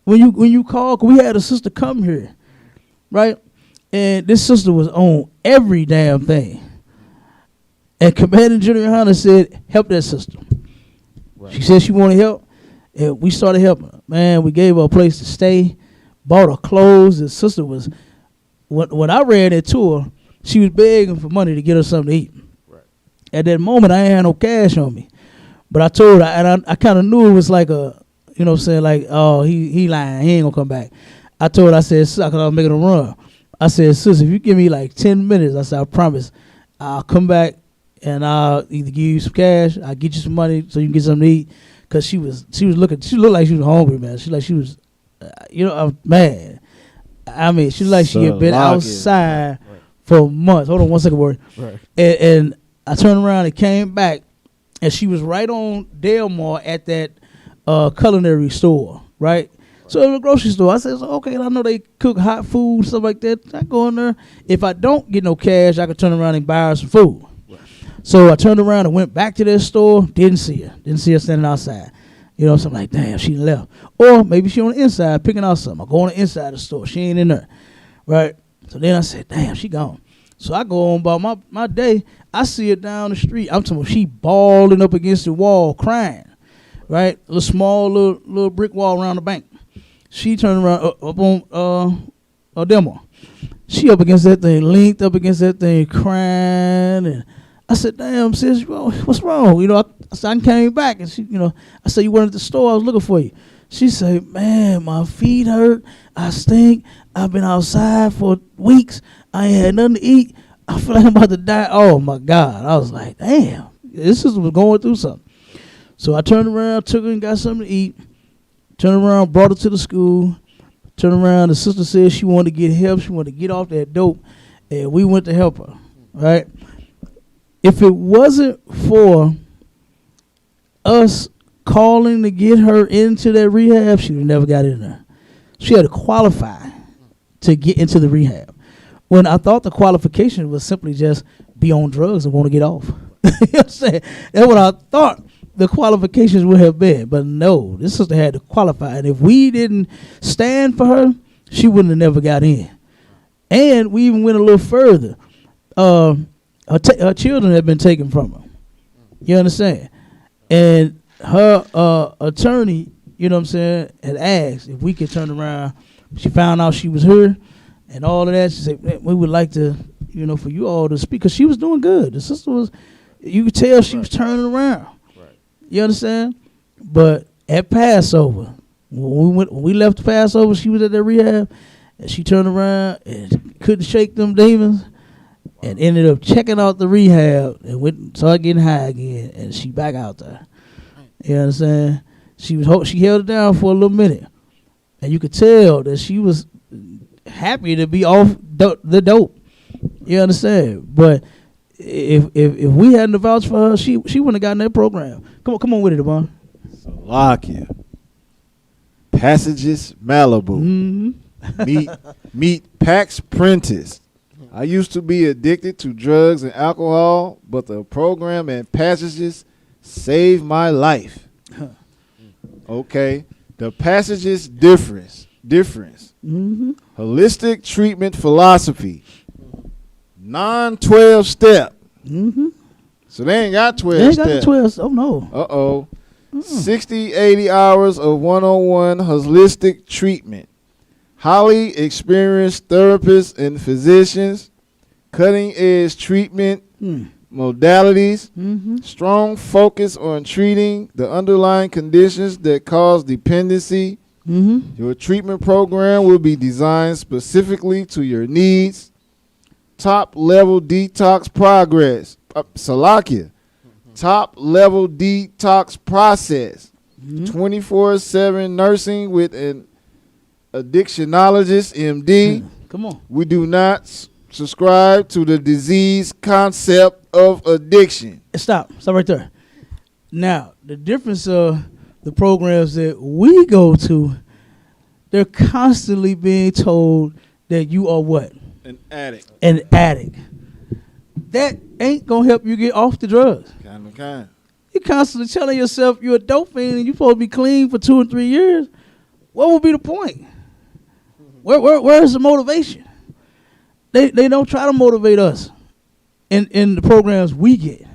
[SPEAKER 2] When you call, 'cause we had a sister come here, right? And this sister was on every damn thing. And Commanding General Hunter said, help that sister. Right. She said she wanted help. And we started helping her. Man, we gave her a place to stay, bought her clothes. The sister was, when I ran into her, she was begging for money to get her something to eat. Right. At that moment, I ain't had no cash on me. But I told her, and I kind of knew it was like a, you know what I'm saying, like, oh, he lying. He ain't going to come back. I told her, I said, sis, I was making a run. I said, sis, if you give me like 10 minutes, I said, I promise, I'll come back and I'll either give you some cash, I'll get you some money so you can get something to eat. Because she looked like she was hungry, man. She was, you know, I'm mad. I mean, she like she had been outside for months. Hold on 1 second, Warren.
[SPEAKER 4] Right.
[SPEAKER 2] And I turned around and came back, and she was right on Delmar at that culinary store, right? So in the grocery store, I said, okay, I know they cook hot food, stuff like that. I go in there. If I don't get no cash, I could turn around and buy her some food. Right. So I turned around and went back to that store. Didn't see her standing outside. You know, so I'm like, damn, she left. Or maybe she on the inside picking out something. I go on the inside of the store. She ain't in there, right? So then I said, damn, she gone. So I go on about my day. I see her down the street. I'm talking about she balling up against the wall, crying, right? A small little brick wall around the bank. She turned around up on a demo. She up against that thing, linked up against that thing, crying. And I said, damn, sis, what's wrong? You know, I came back and she, you know, I said, you went at the store, I was looking for you. She said, man, my feet hurt. I stink. I've been outside for weeks. I ain't had nothing to eat. I feel like I'm about to die. Oh, my God. I was like, damn, this sister was going through something. So I turned around, took her and got something to eat. Turned around, brought her to the school. Turned around, the sister said she wanted to get help. She wanted to get off that dope. And we went to help her, right? If it wasn't for us calling to get her into that rehab, she would have never got in there. She had to qualify to get into the rehab. When I thought the qualification was simply just be on drugs and want to get off. You know what I'm saying? That's what I thought the qualifications would have been. But no, this sister had to qualify. And if we didn't stand for her, she wouldn't have never got in. And we even went a little further. Her children had been taken from her. You understand? And her attorney, you know what I'm saying, had asked if we could turn around. She found out she was her and all of that. She said, we would like to, you know, for you all to speak. Because she was doing good. The sister was, you could tell she was turning around. Right. You understand? But at Passover, when we left Passover, she was at that rehab. And she turned around and couldn't shake them demons. And ended up checking out the rehab and started getting high again. And she back out there. You understand? She held it down for a little minute. And you could tell that she was happy to be off the dope. You understand? But if we hadn't vouched for her, she wouldn't have gotten that program. Come on with it, Devon.
[SPEAKER 3] Slovakia. Passages Malibu. Meet Pax Prentice. I used to be addicted to drugs and alcohol, but the program and passages saved my life. Okay. The passages difference. Holistic treatment philosophy. Non-12 step. So they ain't got 12 steps. They ain't got 12.
[SPEAKER 2] Oh, no.
[SPEAKER 3] Uh-oh. 60, 80 hours of one-on-one holistic treatment. Highly experienced therapists and physicians, cutting-edge treatment modalities, strong focus on treating the underlying conditions that cause dependency. Your treatment program will be designed specifically to your needs. Top-level detox progress. Slovakia. Top-level detox process. 24/7 nursing with an addictionologist, MD.
[SPEAKER 2] Come on.
[SPEAKER 3] We do not subscribe to the disease concept of addiction.
[SPEAKER 2] Stop right there. Now, the difference of the programs that we go to, they're constantly being told that you are what?
[SPEAKER 3] An addict.
[SPEAKER 2] An addict. That ain't going to help you get off the drugs.
[SPEAKER 3] Kind.
[SPEAKER 2] You're constantly telling yourself you're a dope fiend and you're supposed to be clean for 2 or 3 years. What would be the point? Where's the motivation? They don't try to motivate us in the programs we get.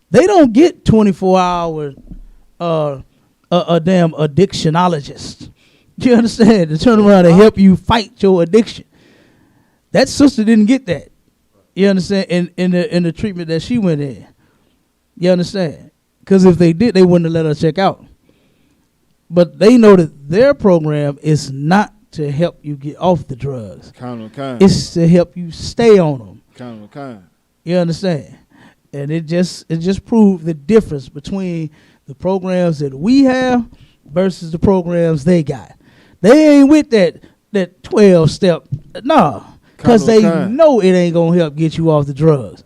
[SPEAKER 2] They don't get 24-hour a damn addictionologist. You understand? To turn around and help you fight your addiction. That sister didn't get that. You understand? In the treatment that she went in. You understand? Because if they did, they wouldn't have let her check out. But they know that their program is not to help you get off the drugs. It's to help you stay on them. You understand? And it just proved the difference between the programs that we have versus the programs they got. They ain't with that that 12-step. Nah, because they know it ain't going to help get you off the drugs.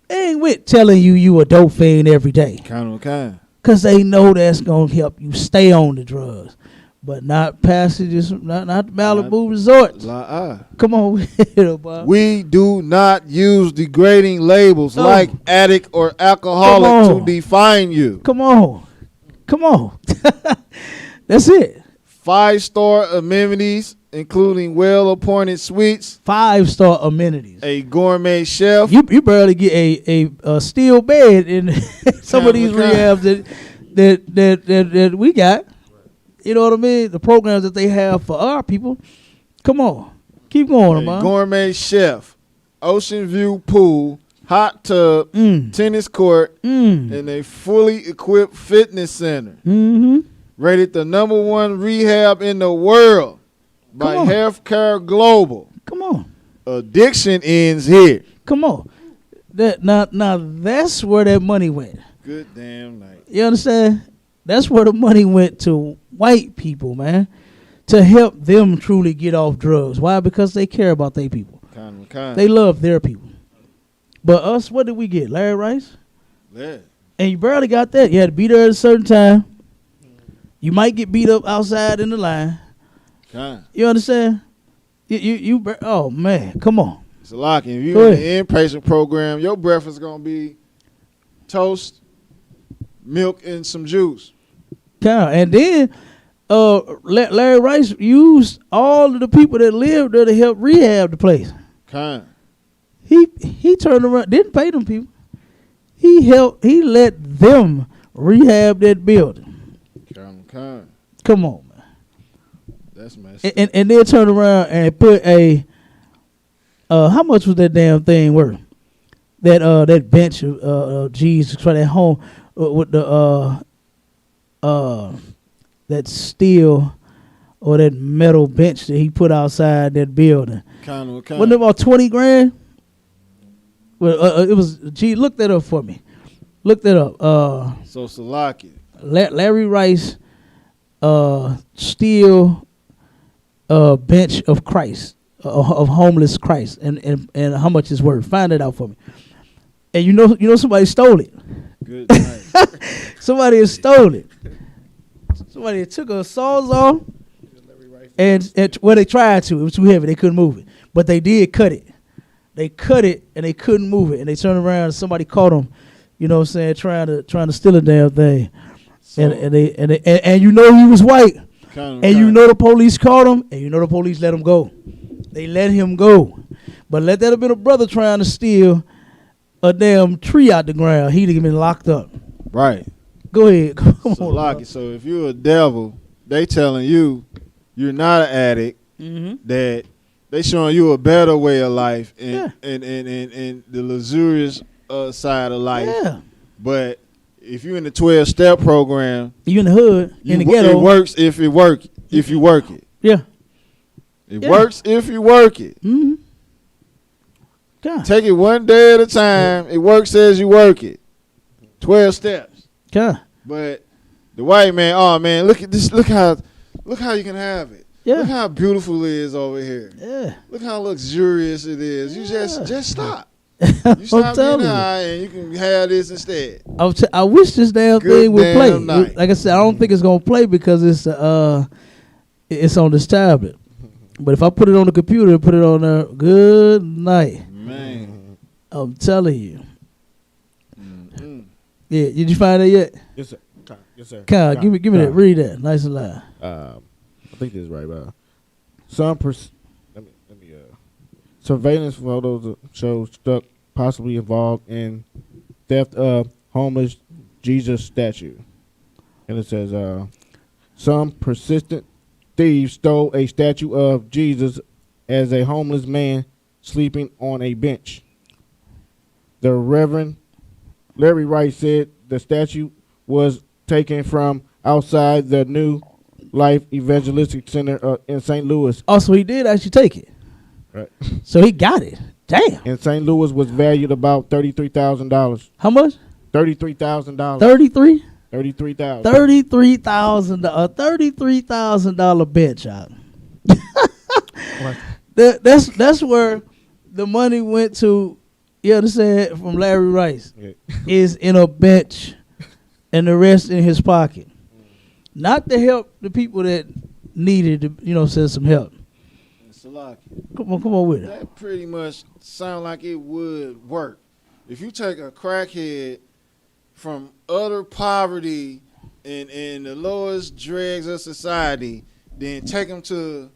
[SPEAKER 2] They ain't with telling you a dope fiend every day.
[SPEAKER 3] Kind.
[SPEAKER 2] Because they know that's going to help you stay on the drugs. But not passages, not Malibu resorts. Come on with it, boy.
[SPEAKER 3] We do not use degrading labels like addict or alcoholic to define you.
[SPEAKER 2] Come on. That's it.
[SPEAKER 3] 5-star amenities, including well-appointed suites.
[SPEAKER 2] 5-star amenities.
[SPEAKER 3] A gourmet chef.
[SPEAKER 2] You barely get a steel bed in some of these rehabs that we got. You know what I mean? The programs that they have for our people. Come on. Keep going, man.
[SPEAKER 3] Gourmet chef, ocean view pool, hot tub, tennis court, and a fully equipped fitness center.
[SPEAKER 2] Mm-hmm.
[SPEAKER 3] Rated the #1 rehab in the world by Healthcare Global.
[SPEAKER 2] Come on.
[SPEAKER 3] Addiction ends here.
[SPEAKER 2] Come on. Now that's where that money went.
[SPEAKER 3] Good damn night.
[SPEAKER 2] You understand? That's where the money went to white people, man, to help them truly get off drugs. Why? Because they care about their people.
[SPEAKER 3] Kind.
[SPEAKER 2] They love their people. But us, what did we get? Larry Rice?
[SPEAKER 3] Yeah.
[SPEAKER 2] And you barely got that. You had to be there at a certain time. You might get beat up outside in the line.
[SPEAKER 3] Kind.
[SPEAKER 2] You understand? Oh, man, come on.
[SPEAKER 3] It's a lock. If you're in the inpatient program, your breakfast is going to be toast, milk, and some juice.
[SPEAKER 2] And then Larry Rice used all of the people that lived there to help rehab the place.
[SPEAKER 3] Kind.
[SPEAKER 2] He turned around, didn't pay them people. He let them rehab that building.
[SPEAKER 3] Kind.
[SPEAKER 2] Come on, man.
[SPEAKER 3] That's messed up.
[SPEAKER 2] And they turned around and put how much was that damn thing worth? That bench of Jesus for that home with the that steel or that metal bench that he put outside that building. Wasn't it about 20 grand? Well, it was. Gee, look that up for me. Look that up.
[SPEAKER 3] So Salaki.
[SPEAKER 2] Larry Rice, steel bench of Christ, of homeless Christ, and how much it's worth. Find it out for me. And you know somebody stole it.
[SPEAKER 3] Good night.
[SPEAKER 2] Somebody has stole it. Somebody took a sawzall and they tried to. It was too heavy. They couldn't move it. But they did cut it. They cut it and they couldn't move it. And they turned around and somebody caught them, you know what I'm saying, trying to steal a damn thing. So, and you know he was white. You know the police caught him, and you know the police let him go. They let him go. But let that have been a brother trying to steal a damn tree out the ground. He'd have been locked up.
[SPEAKER 3] Right.
[SPEAKER 2] Go ahead. Come on,
[SPEAKER 3] Locky, so if you're a devil, they telling you you're not an addict, that they showing you a better way of life and the luxurious side of life. Yeah. But if you're in the 12-step program,
[SPEAKER 2] you in the hood, in the ghetto.
[SPEAKER 3] It works if you work it.
[SPEAKER 2] Yeah.
[SPEAKER 3] It works if you work it.
[SPEAKER 2] Mm-hmm. God.
[SPEAKER 3] Take it one day at a time. It works as you work it. 12 steps.
[SPEAKER 2] God.
[SPEAKER 3] But the white man, oh man, look at this. Look how you can have it.
[SPEAKER 2] Yeah.
[SPEAKER 3] Look how beautiful it is over here.
[SPEAKER 2] Yeah.
[SPEAKER 3] Look how luxurious it is. You just stop. You stop getting high and you can have this instead.
[SPEAKER 2] I wish this damn thing would play.
[SPEAKER 3] Night.
[SPEAKER 2] Like I said, I don't think it's gonna play because it's on this tablet. But if I put it on the computer and put it on there, good night.
[SPEAKER 3] Man.
[SPEAKER 2] I'm telling you. Yeah, did you find that yet?
[SPEAKER 4] Yes, sir. Yes, sir.
[SPEAKER 2] Kyle, give me that. Read that. Nice and loud.
[SPEAKER 4] I think this is right. Surveillance photos show Stuck possibly involved in theft of homeless Jesus statue, and it says some persistent thieves stole a statue of Jesus as a homeless man sleeping on a bench. The Reverend Larry Rice said the statue was taken from outside the New Life Evangelistic Center in St. Louis.
[SPEAKER 2] Oh, so he did actually take it.
[SPEAKER 4] Right.
[SPEAKER 2] So he got it. Damn.
[SPEAKER 4] In St. Louis was valued about $33,000.
[SPEAKER 2] How much?
[SPEAKER 4] $33,000.
[SPEAKER 2] 33?
[SPEAKER 4] $33,000.
[SPEAKER 2] $33,000. $33,000 bench out. That's where the money went to. You understand? From Larry Rice is in a bench, and the rest in his pocket. Not to help the people that needed to, send some help. Come on with it.
[SPEAKER 3] That pretty much sound like it would work. If you take a crackhead from utter poverty and the lowest dregs of society, then take him to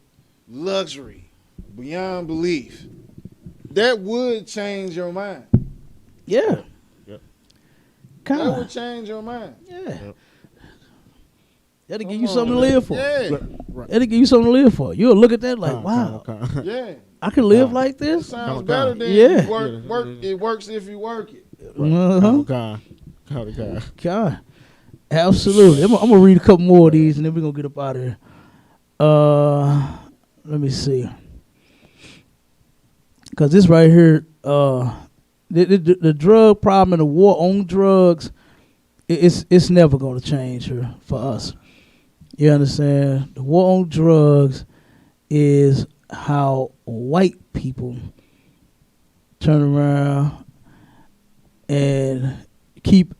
[SPEAKER 3] luxury beyond belief, that would change your mind.
[SPEAKER 2] Yeah.
[SPEAKER 4] Yep.
[SPEAKER 3] That would change your mind.
[SPEAKER 2] Yeah.
[SPEAKER 4] Yep.
[SPEAKER 2] That'll give you something to live for.
[SPEAKER 3] Yeah.
[SPEAKER 4] Right.
[SPEAKER 2] That'll give you something to live for. You'll look at that like, wow,
[SPEAKER 3] Yeah.
[SPEAKER 2] I can live like this.
[SPEAKER 3] Sounds better than
[SPEAKER 2] Yeah.
[SPEAKER 3] work. It works if you work it.
[SPEAKER 2] Uh-huh.
[SPEAKER 4] God.
[SPEAKER 2] Absolutely. I'm gonna read a couple more of these, and then we're gonna get up out of here. Let me see, because this right here, the drug problem and the war on drugs, it's never gonna change here for us. You understand? The war on drugs is how white people turn around and keep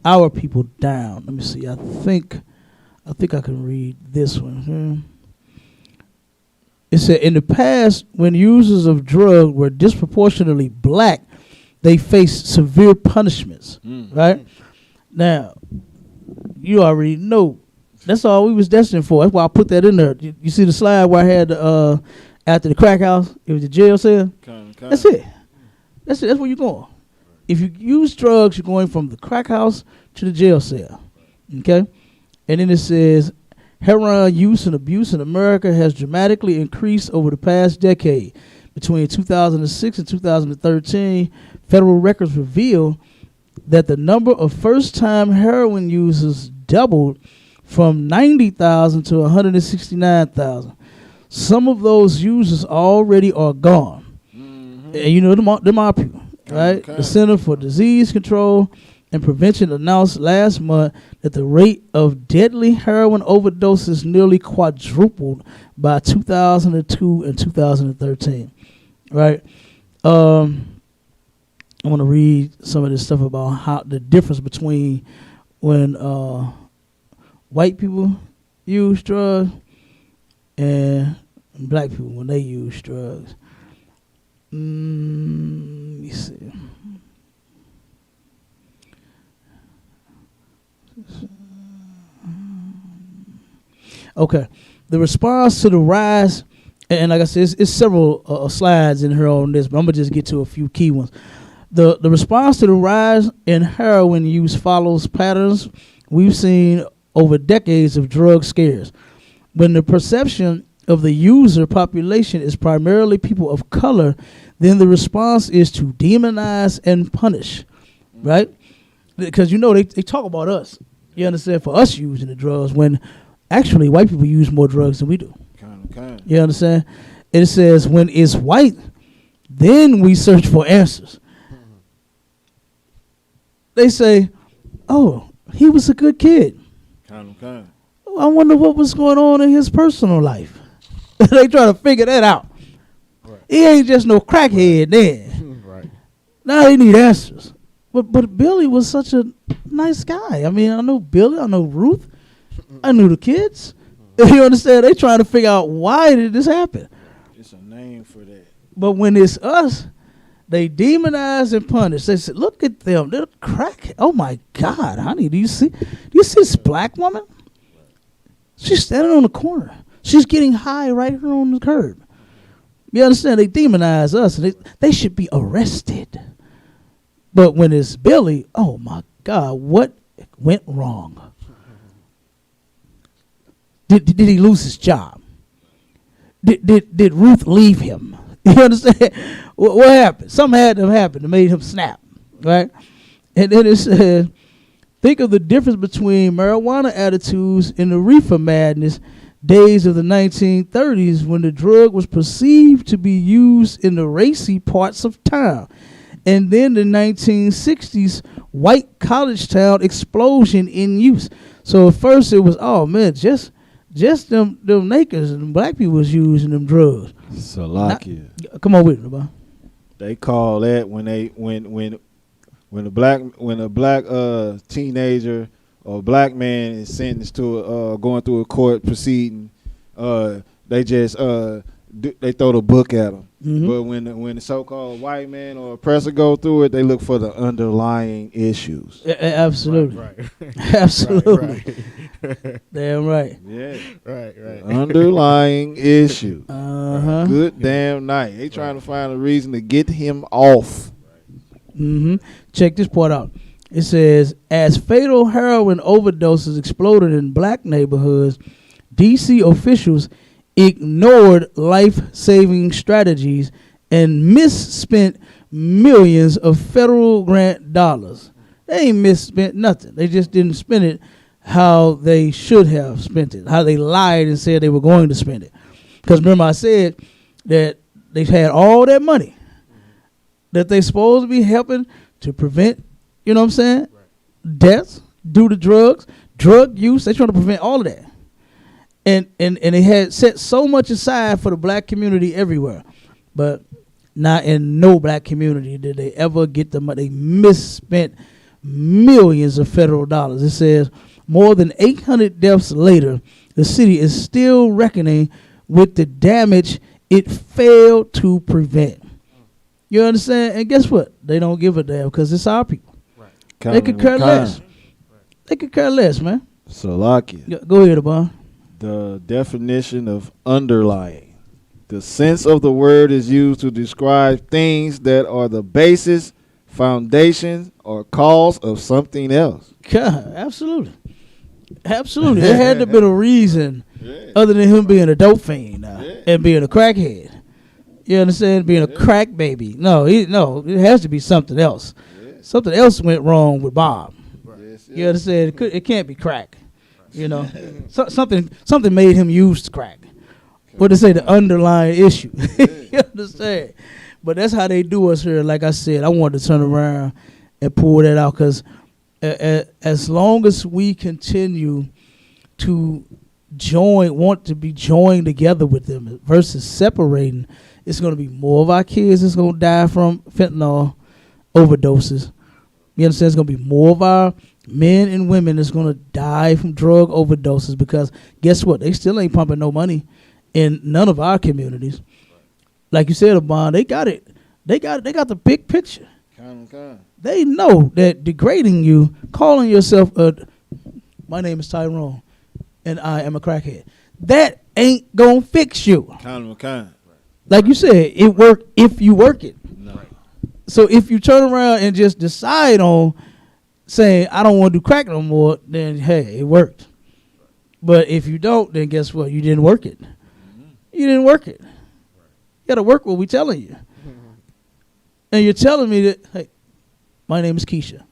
[SPEAKER 2] our people down. Let me see. I think I can read this one. It said, in the past, when users of drugs were disproportionately black, they faced severe punishments. Right? Now, you already know. That's all we was destined for. That's why I put that in there. You see the slide where I had after the crack house, it was the jail cell? That's it. That's where you're going. If you use drugs, you're going from the crack house to the jail cell. Okay? And then it says, heroin use and abuse in America has dramatically increased over the past decade. Between 2006 and 2013, federal records reveal that the number of first-time heroin users doubled from 90,000 to 169,000. Some of those users already are gone. And you know them are people, right? The Center for Disease Control and Prevention announced last month that the rate of deadly heroin overdoses nearly quadrupled by 2002 and 2013, right? I want to read some of this stuff about how the difference between when white people use drugs and black people when they use drugs. Let me see. Okay, the response to the rise, and like I said, it's several slides in here on this, but I'm gonna just get to a few key ones. The response to the rise in heroin use follows patterns we've seen over decades of drug scares. When the perception of the user population is primarily people of color, then the response is to demonize and punish, right? Because they talk about us. You understand? For us using the drugs, when actually white people use more drugs than we do.
[SPEAKER 3] Kind.
[SPEAKER 2] You understand? It says when it's white, then we search for answers. They say, "Oh, he was a good kid.
[SPEAKER 3] Kind.
[SPEAKER 2] I wonder what was going on in his personal life." They try to figure that out.
[SPEAKER 4] Right.
[SPEAKER 2] He ain't just no crackhead then.
[SPEAKER 4] Right.
[SPEAKER 2] Now they need answers. But Billy was such a nice guy. I mean, I know Billy, I know Ruth, I knew the kids. You understand? They trying to figure out why did this happen.
[SPEAKER 3] It's a name for that.
[SPEAKER 2] But when it's us, they demonize and punish. They say, "Look at them, they're crack. Oh my God, honey, do you see this black woman? She's standing on the corner. She's getting high right here on the curb." You understand? They demonize us, and they should be arrested. But when it's Billy, oh my God, what went wrong? Did he lose his job? Did Ruth leave him? You understand? What happened? Something had to happen that made him snap, right? And then it says, think of the difference between marijuana attitudes and the reefer madness days of the 1930s when the drug was perceived to be used in the racy parts of town. And then the 1960s white college town explosion in use. So at first it was, oh man, just just them nakeds and black people was using them drugs.
[SPEAKER 5] Salakia.
[SPEAKER 2] Come on with it, bro.
[SPEAKER 5] They call that when a black teenager or black man is sentenced to going through a court proceeding, they just they throw the book at them.
[SPEAKER 2] Mm-hmm.
[SPEAKER 5] But when the so-called white man or oppressor go through it, they look for the underlying issues.
[SPEAKER 2] Absolutely.
[SPEAKER 4] Right.
[SPEAKER 2] Absolutely.
[SPEAKER 4] Right.
[SPEAKER 2] Damn right.
[SPEAKER 5] Yeah.
[SPEAKER 4] Right.
[SPEAKER 5] Underlying issue.
[SPEAKER 2] Uh-huh.
[SPEAKER 5] Good damn night. They trying to find a reason to get him off.
[SPEAKER 2] Mm-hmm. Check this part out. It says, as fatal heroin overdoses exploded in black neighborhoods, D.C. officials ignored life-saving strategies and misspent millions of federal grant dollars. They ain't misspent nothing. They just didn't spend it how they should have spent it, how they lied and said they were going to spend it. Because remember I said that they had all that money that they supposed to be helping to prevent, you know what I'm saying, deaths due to drugs, drug use. They trying to prevent all of that. And they had set so much aside for the black community everywhere. But not in no black community did they ever get the money. They misspent millions of federal dollars. It says more than 800 deaths later, the city is still reckoning with the damage it failed to prevent. You understand? And guess what? They don't give a damn because it's our people.
[SPEAKER 4] Right.
[SPEAKER 2] They could care less. They could care less, man.
[SPEAKER 5] Salakia.
[SPEAKER 2] Go ahead, Abon.
[SPEAKER 5] The definition of underlying. The sense of the word is used to describe things that are the basis, foundation, or cause of something else.
[SPEAKER 2] God, absolutely. Absolutely. There had to have been a reason other than him being a dope fiend and being a crackhead. You understand? Being a crack baby. No, it has to be something else. Something else went wrong with Bob. You understand? It can't be crack. You know, something made him use crack. What to say, the underlying issue. You understand? But that's how they do us here. Like I said, I wanted to turn around and pull that out because as long as we continue to want to be joined together with them versus separating, it's going to be more of our kids that's going to die from fentanyl overdoses. You understand? It's going to be more of our men and women that's going to die from drug overdoses because guess what? They still ain't pumping no money in none of our communities. Like you said, Abon, they got it. They got the big picture. They know that degrading you, calling yourself my name is Tyrone and I am a crackhead, that ain't going to fix you. Like you said, it work if you work it.
[SPEAKER 5] No.
[SPEAKER 2] So if you turn around and just decide on saying, I don't want to do crack no more, then, hey, it worked. But if you don't, then guess what? You didn't work it. You didn't work it. You got to work what we telling you. And you're telling me that, hey, my name is Keisha,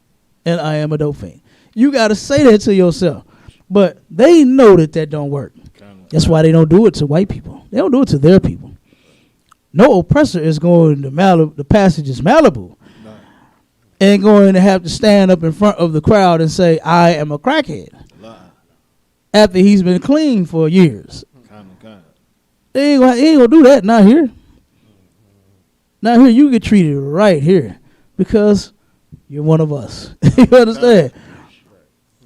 [SPEAKER 2] and I am a dope fiend. You got to say that to yourself. But they know that don't work. That's why they don't do it to white people. They don't do it to their people. No oppressor is going to the passages Malibu and going to have to stand up in front of the crowd and say, I am a crackhead. After he's been clean for years. They ain't gonna do that, not here. Not here, you get treated right here because you're one of us. You understand?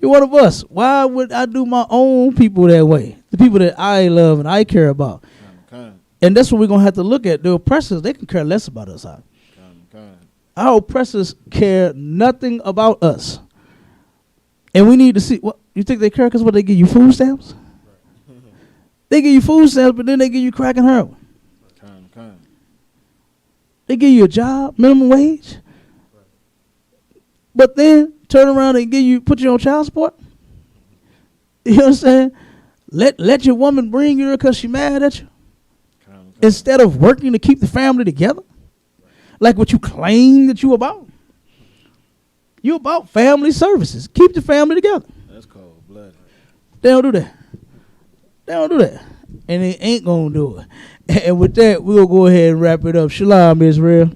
[SPEAKER 2] You're one of us. Why would I do my own people that way? The people that I love and I care about. And that's what we're going to have to look at. The oppressors, they can care less about us. Our oppressors care nothing about us. And we need to see, what you think they care because what, they give you food stamps? They give you food stamps, but then they give you crack and heroin. They give you a job, minimum wage. But then turn around and put you on child support. You understand? Let your woman bring you because she mad at you. Instead of working to keep the family together. Like what you claim that you about. You about family services. Keep the family together.
[SPEAKER 5] That's cold-blooded.
[SPEAKER 2] They don't do that. They don't do that. And they ain't going to do it. And with that, we'll go ahead and wrap it up. Shalom, Israel.